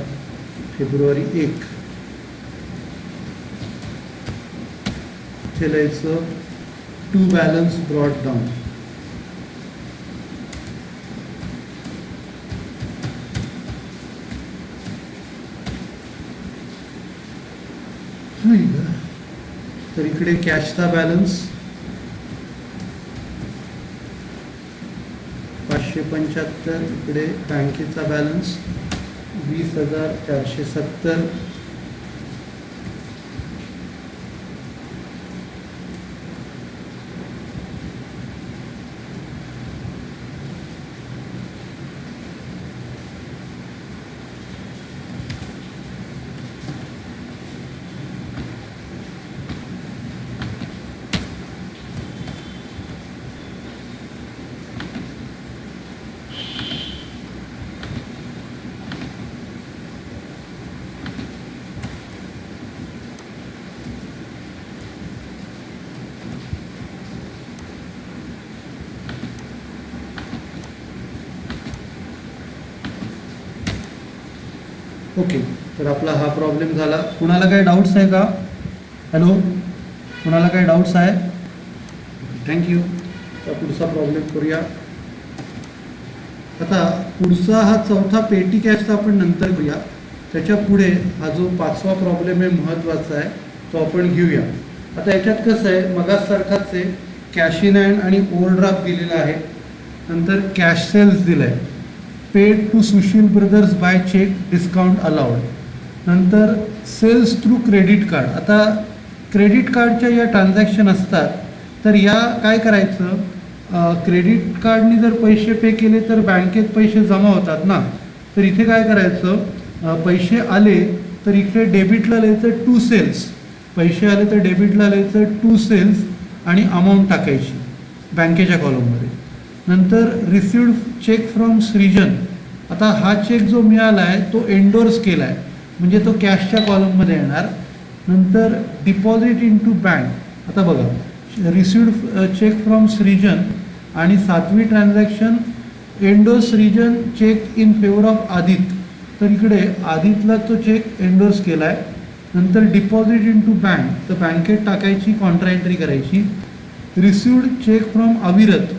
फेब्रुवारी 1 इथे लिहायचं टू बॅलन्स ब्रॉट डाऊन. तर इकडे कॅशचा बॅलन्स 575, इकडे बँकेचा बॅलन्स 20,470. ओके, तर आपला हा प्रॉब्लेम झाला. कुणाला काही डाऊट्स आहे का? हॅलो, कुणाला काही डाऊट्स आहे? थँक्यू. तर पुढचा प्रॉब्लेम करूया. आता पुढचा हा चौथा पेटी कॅशचा आपण नंतर करूया. त्याच्या पुढे हा जो 5वा प्रॉब्लेम आहे महत्त्वाचा आहे तो आपण घेऊया. आता याच्यात कसं आहे, मगासारखाच आहे. कॅश इन हँड आणि ओव्हरड्राफ्ट दिलेला आहे. नंतर कॅश सेल्स दिलं आहे. Paid to Sushil brothers by cheque, discount allowed. नंतर सेल्स थ्रू क्रेडिट कार्ड. आता क्रेडिट कार्डच्या या ट्रान्झॅक्शन असतात तर या काय करायचं, क्रेडिट कार्डनी जर पैसे पे केले तर बँकेत पैसे जमा होतात ना. तर इथे काय करायचं, पैसे आले तर इकडे डेबिटला लिहायचं टू सेल्स. पैसे आले तर डेबिटला लिहायचं टू सेल्स आणि अमाऊंट टाकायची बँकेच्या कॉलममध्ये. नंतर रिसिव्ड चेक फ्रॉम सृजन. आता हा चेक जो मिळाला आहे तो एंडोर्स केला आहे म्हणजे तो कॅशच्या कॉलममध्ये येणार. नंतर डिपॉझिट इन टू बँक. आता बघा, रिसिव्ड चेक फ्रॉम सृजन आणि 7वी transaction endorse Srijan cheque in favour of Aadit. तर इकडे आदितला तो चेक एंडोर्स केला आहे. नंतर डिपॉझिट इन टू बँक, तर बँकेत टाकायची, कॉन्ट्रा एंट्री करायची. Received cheque from Avirat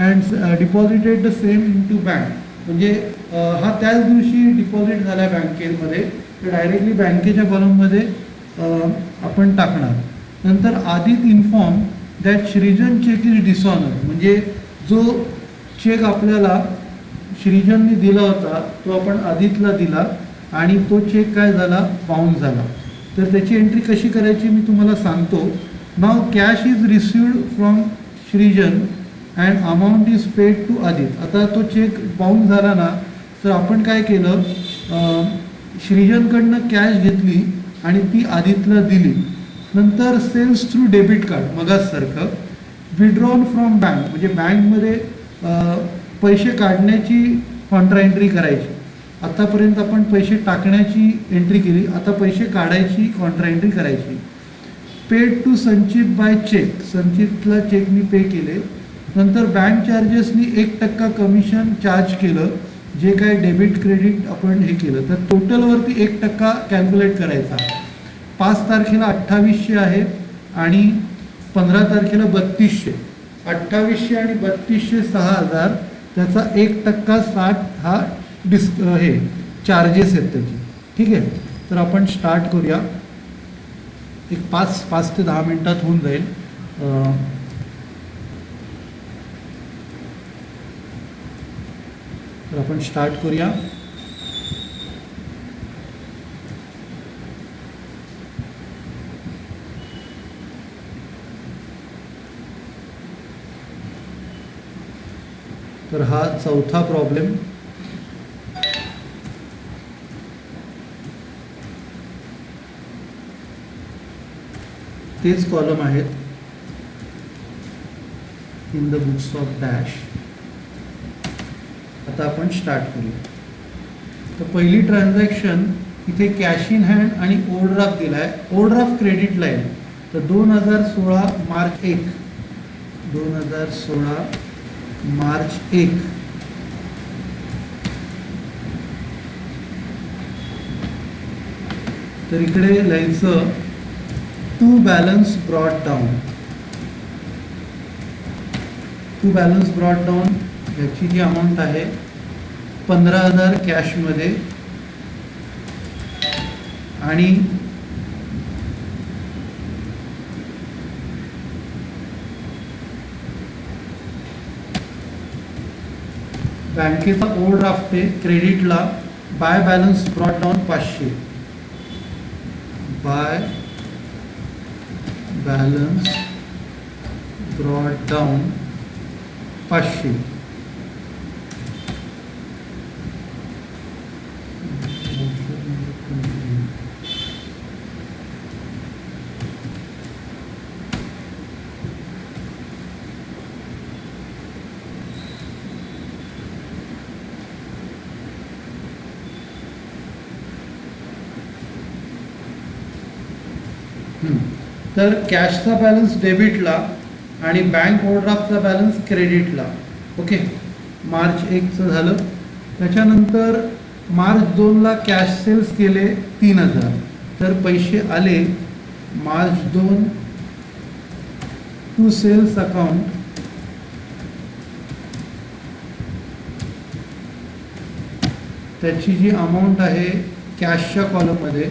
and deposited the same into bank. म्हणजे हा त्याच दिवशी डिपॉझिट झाला आहे बँकेमध्ये तर डायरेक्टली बँकेच्या कॉलममध्ये आपण टाकणार. नंतर Aadit inform that Shrijan cheque is dishonour. म्हणजे जो चेक आपल्याला श्रीजनने दिला होता तो आपण आदितला दिला आणि तो चेक काय झाला, बाउन्स झाला. तर त्याची एंट्री कशी करायची मी तुम्हाला सांगतो. नाव cash is received from Srijan and amount is paid to Adit. आता तो चेक बाउन्स झाला ना तर आपण काय केलं, श्रीजनकडनं कॅश घेतली आणि ती आदितला दिली. नंतर सेल्स थ्रू डेबिट कार्ड मगासारखं. विड्रॉन फ्रॉम बँक म्हणजे बँकमध्ये पैसे काढण्याची कॉन्ट्रा एंट्री करायची. आतापर्यंत आपण पैसे टाकण्याची एंट्री केली, आता पैसे काढायची कॉन्ट्रा एंट्री करायची. पेड टू संचित बाय चेक. संचितला चेकनी पे केले. नंतर बँक चार्जेसनी 1% कमिशन चार्ज केलं जे काय डेबिट क्रेडिट आपण हे केलं. तर टोटलवरती 1% कॅल्क्युलेट करायचा. 5 तारखेला 2800 आहे आणि 15 तारखेला 3200. 2800 आणि 3200 6000. त्याचा 1% 60 हा हे चार्जेस आहेत त्याची. ठीक आहे, तर आपण स्टार्ट करूया. एक 5 ते 10 मिनटात होऊन जाईल. तर आपण स्टार्ट करूया. तर हा चौथा प्रॉब्लेम. तेच कॉलम आहेत in the books of dash. आता आपण स्टार्ट करूया. तर पहिली ट्रान्झॅक्शन इथे कॅश इन हँड आणि ओव्हरड्राफ्ट दिला आहे. Overdraft credit line. तर 2016 मार्च 1, 2016 मार्च 1. तर इकडे लिहायचं to balance brought down. To balance brought down याची जी अमाऊंट आहे 15,000 कॅशमध्ये आणि बँकेचा ओव्हरड्राफ्ट आहे क्रेडिटला by balance brought down 500. By balance brought down 500. तर कॅशचा बॅलन्स डेबिटला आणि बँक ओव्हरड्राफ्टचा बॅलन्स क्रेडिटला. ओके, मार्च 1चं झालं. त्याच्यानंतर मार्च 2ला कॅश सेल्स केले 3,000. तर पैसे आले मार्च 2 टू सेल्स अकाउंट. त्याची जी अमाऊंट आहे कॅशच्या कॉलममध्ये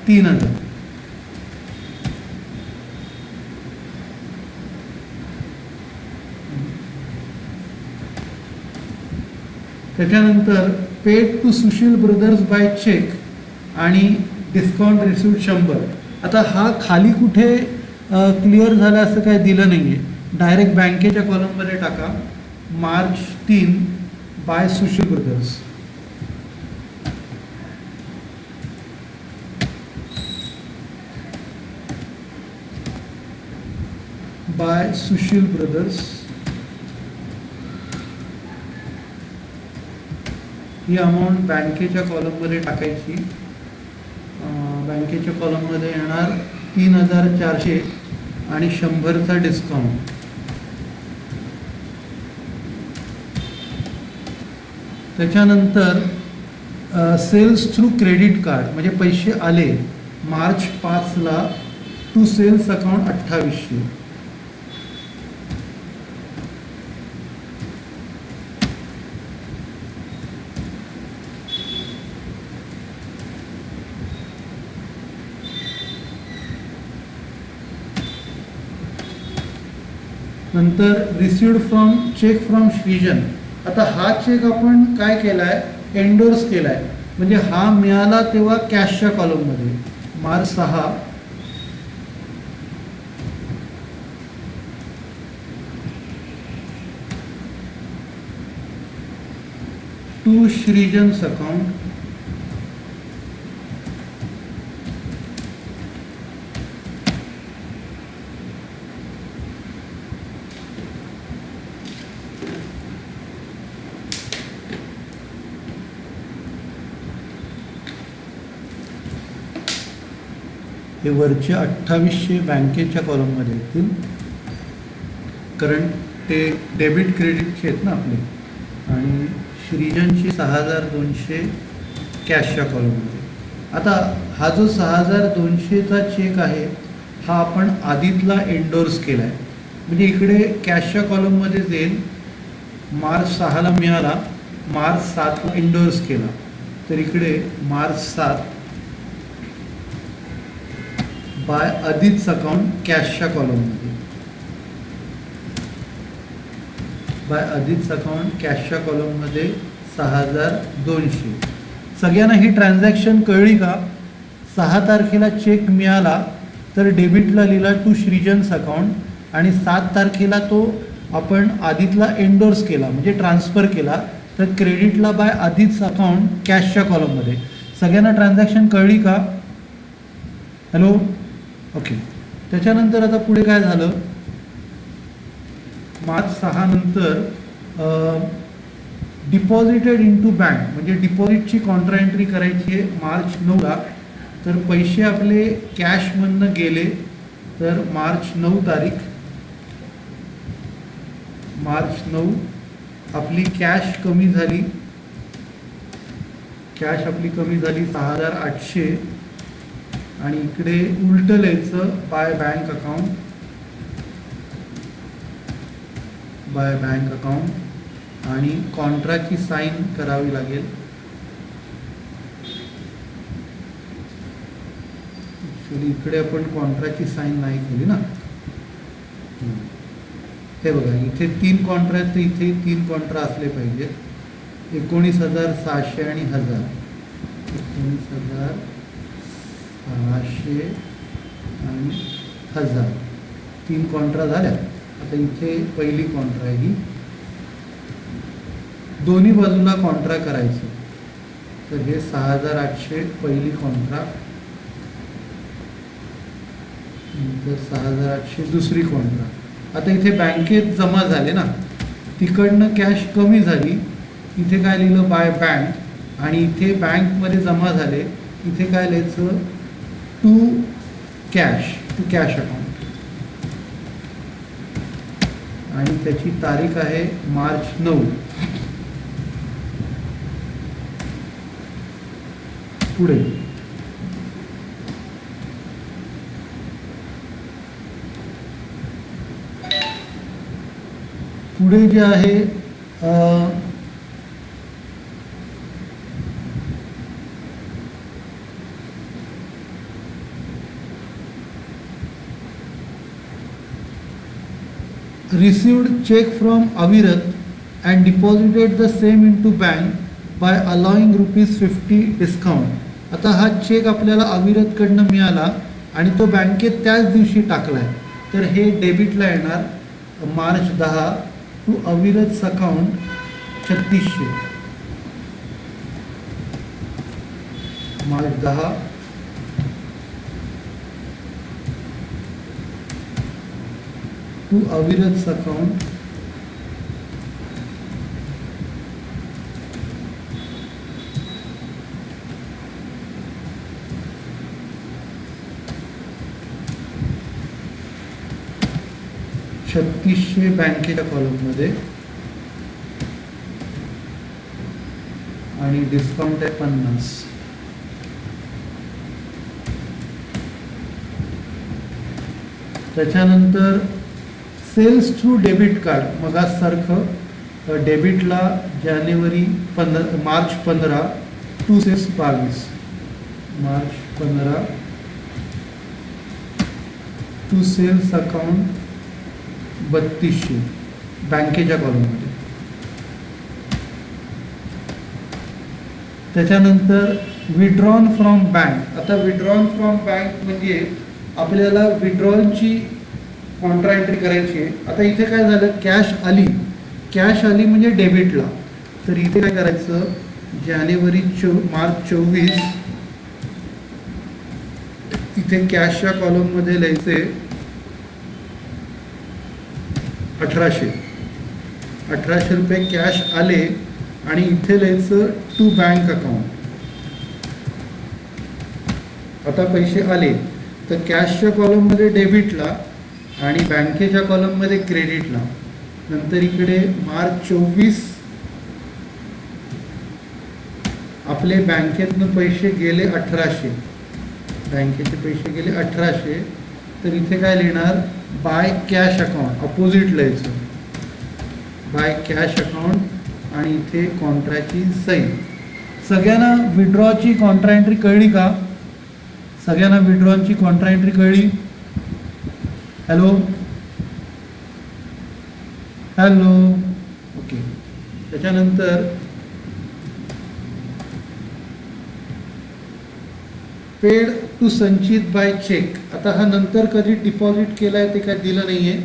3,000. त्याच्यानंतर paid to Sushil brothers by cheque आणि डिस्काउंट रिसिव्ह 100. आता हा खाली कुठे क्लिअर झाला असं काय दिलं नाही आहे. डायरेक्ट बँकेच्या कॉलममध्ये टाका March 3 by Sushil brothers. By Sushil brothers. ही अमाऊंट बँकेच्या कॉलममध्ये टाकायची. बँकेच्या कॉलममध्ये येणार 3,400 आणि 100चा डिस्काउंट. त्याच्यानंतर सेल्स थ्रू क्रेडिट कार्ड म्हणजे पैसे आले मार्च 5ला टू सेल्स अकाउंट 2800. नंतर received from cheque from Shrijan. आता हा चेक आपण काय केला आहे एंडोर्स केला आहे म्हणजे हा मिळाला तेव्हा कॅशच्या कॉलममध्ये मार्च 6 टू श्रीजन्स अकाउंट. हे वरचे 2800 बँकेच्या कॉलममध्ये येतील कारण ते डेबिट क्रेडिटचे आहेत ना आपले. आणि श्रीजनची 6,200 कॅशच्या कॉलममध्ये. आता हा जो 6,200चा चेक आहे हा आपण आधीतला एंडोर्स केला आहे म्हणजे इकडे कॅशच्या कॉलममध्ये जाईल मार्च 6ला मिळाला मार्च 7 इंडोर्स केला, तर इकडे मार्च 7 बाय आधीच अकाउंट कॅशच्या कॉलममध्ये, बाय आधीच अकाउंट कॅशच्या कॉलममध्ये 6200. सगळ्यांना ही ट्रान्झॅक्शन कळली का? 6 तारखेला चेक मिळाला तर डेबिटला लिहिला टू श्रीजन्स अकाउंट आणि 7 तारखेला तो आपण आधीतला एंडोर्स केला म्हणजे ट्रान्सफर केला, तर क्रेडिटला बाय आधीच अकाउंट कॅशच्या कॉलममध्ये. सगळ्यांना ट्रान्झॅक्शन कळली का? Hello, okay. त्याच्यानंतर आता पुढे काय झालं, मार्च 6 नंतर डिपॉझिटेड इन टू बँक म्हणजे डिपॉझिटची कॉन्ट्रा एंट्री करायची आहे मार्च 9ला. तर पैसे आपले कॅशमधनं गेले, तर मार्च 9 तारीख, मार्च 9 आपली कॅश कमी झाली, कॅश आपली कमी झाली 6800 आणि इकडे उलटं लिहायचं bye bank account, bye bank account आणि कॉन्ट्राची साईन करावी लागेल. ॲक्च्युली इकडे आपण कॉन्ट्राची साईन नाही केली ना. हे बघा, इथे 3 कॉन्ट्रा आहेत, तर इथे 3 कॉन्ट्रा असले पाहिजेत. 19,600 आणि 1000, 19,600 आणि 1000, 3 कॉन्ट्रा झाल्या. आता इथे पहिली कॉन्ट्रा आहे ही, दोन्ही बाजूला कॉन्ट्रा करायचं. तर हे 6800 पहिली कॉन्ट्रा, नंतर 6800 दुसरी कॉन्ट्रा. आता इथे बँकेत जमा झाले ना, तिकडनं कॅश कमी झाली, इथे काय लिहिलं बाय बँक आणि इथे बँकमध्ये जमा झाले, इथे काय लिहायचं to cash, to cash account आणि त्याची तारीख आहे मार्च 9. पुढे पुढे जे आहे received check from Avirat and deposited the same into bank by allowing ₹50 discount. आता हा चेक आपल्याला अविरतकडनं मिळाला आणि तो बँकेत त्याच दिवशी टाकला आहे, तर हे डेबिटला येणार मार्च 10 टू अविरत अकाउंट 3600, मार्च 10 टू अविरत अकाउंट 3600 बँकेच्या कॉलममध्ये आणि डिस्काउंट आहे 50. त्याच्यानंतर सेल्स थ्रू डेबिट कार्ड, मग सारखं डेबिटला March 15 to sales 22, March 15 to sales account 3200 बँकेच्या कॉलममध्ये. त्याच्यानंतर विड्रॉन फ्रॉम बँक. आता विड्रॉन फ्रॉम बँक म्हणजे आपल्याला विड्रॉलची कॉन्ट्रा एंट्री करायची आहे. आता इथे काय झालं, कॅश आली, कॅश आली म्हणजे डेबिटला, तर इथे काय करायचं, मार्च 24 इथे कॅशच्या कॉलममध्ये लिहायचे 1800 रुपये कॅश आले आणि इथे लिहायचं टू बँक अकाउंट. आता पैसे आले तर कॅशच्या कॉलममध्ये डेबिटला आणि बँकेच्या कॉलममध्ये क्रेडिटला. नंतर इकडे मार्च 24 आपले बँकेतनं पैसे गेले 1800, बँकेचे पैसे गेले 1800, तर इथे काय लिहिणार बाय कॅश अकाउंट, अपोजिट लिहायचं बाय कॅश अकाउंट आणि इथे कॉन्ट्राची सही. सगळ्यांना विड्रॉची कॉन्ट्रा एंट्री कळली का? सगळ्यांना विड्रॉची कॉन्ट्रा एंट्री कळली? Hello hello. ओके. त्याच्यानंतर पेड टू संचित बाय चेक. आता हा नंतर कधी डिपॉझिट केला आहे ते काय दिलं नाही आहे.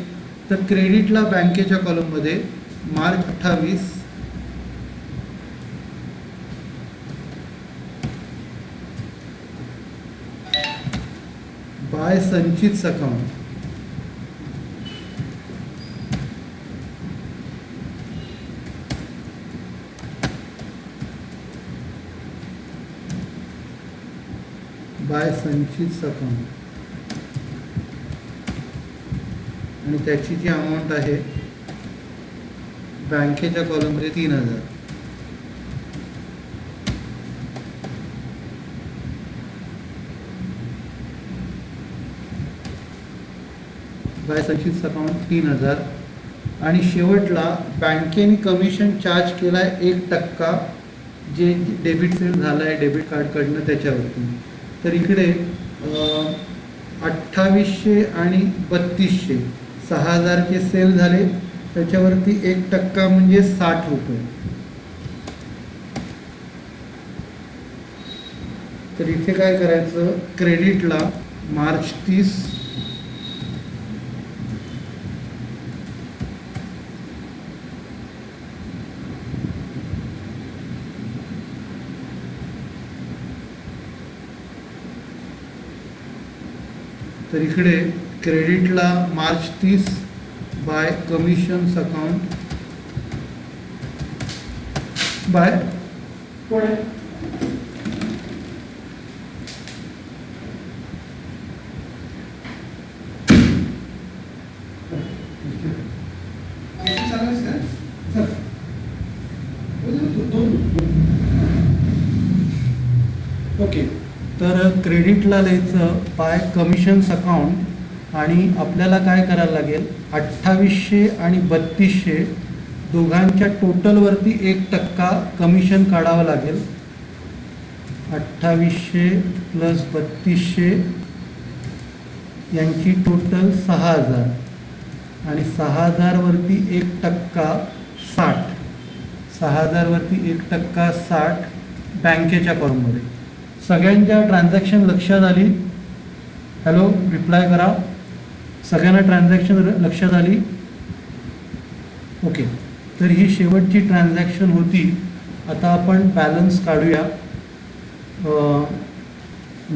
तर क्रेडिटला बँकेच्या कॉलममध्ये मार्च 28 बाय संचित अकाउंट. बाय संचित अकाउंट आणि त्याची जी अमाऊंट आहे बँकेच्या कॉलममध्ये 3000. बाय संचित अकाउंट 3000. आणि शेवटला बँकेने कमिशन चार्ज केला आहे 1% जे डेबिट सेल झालं आहे डेबिट कार्डकडनं त्याच्यावरती. तर इकडे 2800 आणि 3200 6000चे सेल झाले त्याच्यावरती 1% म्हणजे 60 रुपये. तर इथे काय करायचं, क्रेडिटला मार्च 30 तर इकडे क्रेडिटला March 30 by commissions account by okay. तर क्रेडिटला लिहायचं बाय कमिशन्स अकाउंट आणि आपल्याला काय करायला लागेल 2800 आणि 3200 दोघांच्या टोटलवरती 1% कमिशन काढावं लागेल. 2800 प्लस 3200 यांची टोटल 6000 आणि 6000 वरती 1% 60. 6000 वरती 1% 60 बँकेच्या फॉर्ममध्ये. सगळ्यांच्या ट्रान्झॅक्शन लक्षात आली? हॅलो रिप्लाय करा. सगळ्यांना ट्रान्झॅक्शन लक्षात आली? ओके. तर ही शेवटची ट्रान्झॅक्शन होती. आता आपण बॅलन्स काढूया.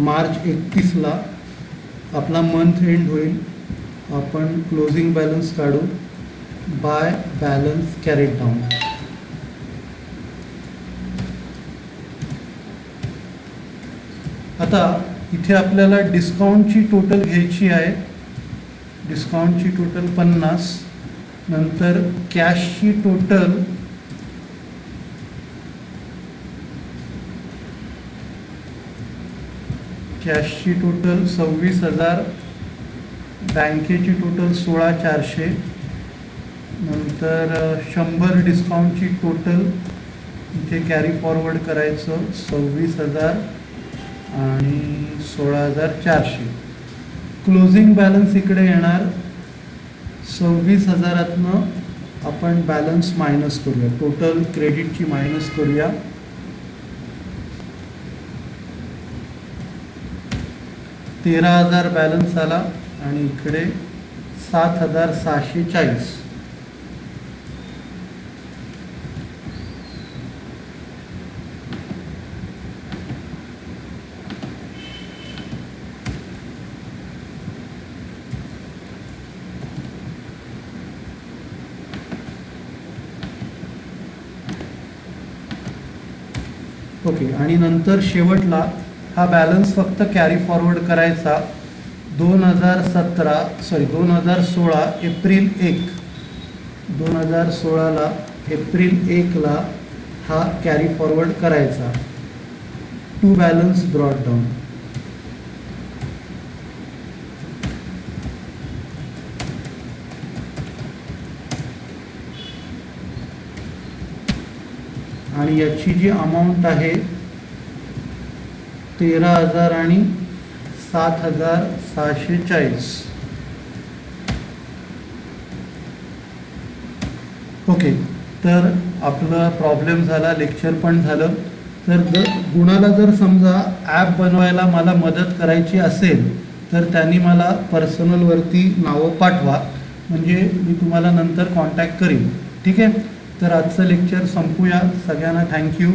मार्च 31ला आपला मंथ एंड होईल. आपण क्लोजिंग बॅलन्स काढू बाय बॅलन्स कॅरीड डाऊन. आता इथे आपल्याला डिस्काउंटची टोटल घ्यायची आहे. डिस्काउंटची टोटल 50. नंतर कॅशची टोटल कॅशची टोटल 26,000. बँकेची टोटल 16,400. नंतर 100 डिस्काउंटची टोटल इथे कॅरी फॉरवर्ड करायचं 26,000 आणि 16,400. क्लोजिंग बॅलन्स इकडे येणार 26,000तनं आपण बॅलन्स मायनस करूया. टोटल क्रेडिटची मायनस करूया. 13,000 बॅलन्स आला आणि इकडे 7,640. ओके. आणि नंतर शेवटला हा बॅलन्स फक्त कॅरी फॉरवर्ड करायचा 2016 एप्रिल 1. 2016ला एप्रिल 1ला हा कॅरी फॉरवर्ड करायचा. To balance brought down. आणि याची जी अमाऊंट आहे 13,000 आणि 7,640. ओके, तर आपला प्रॉब्लेम झाला, लेक्चर पण झालं. तर कुणाला जर समजा ॲप बनवायला मला मदत करायची असेल तर त्यांनी मला पर्सनलवरती नावं पाठवा, म्हणजे मी तुम्हाला नंतर कॉन्टॅक्ट करीन. ठीक आहे, तर आजचं लेक्चर संपूया. सगळ्यांना थँक्यू.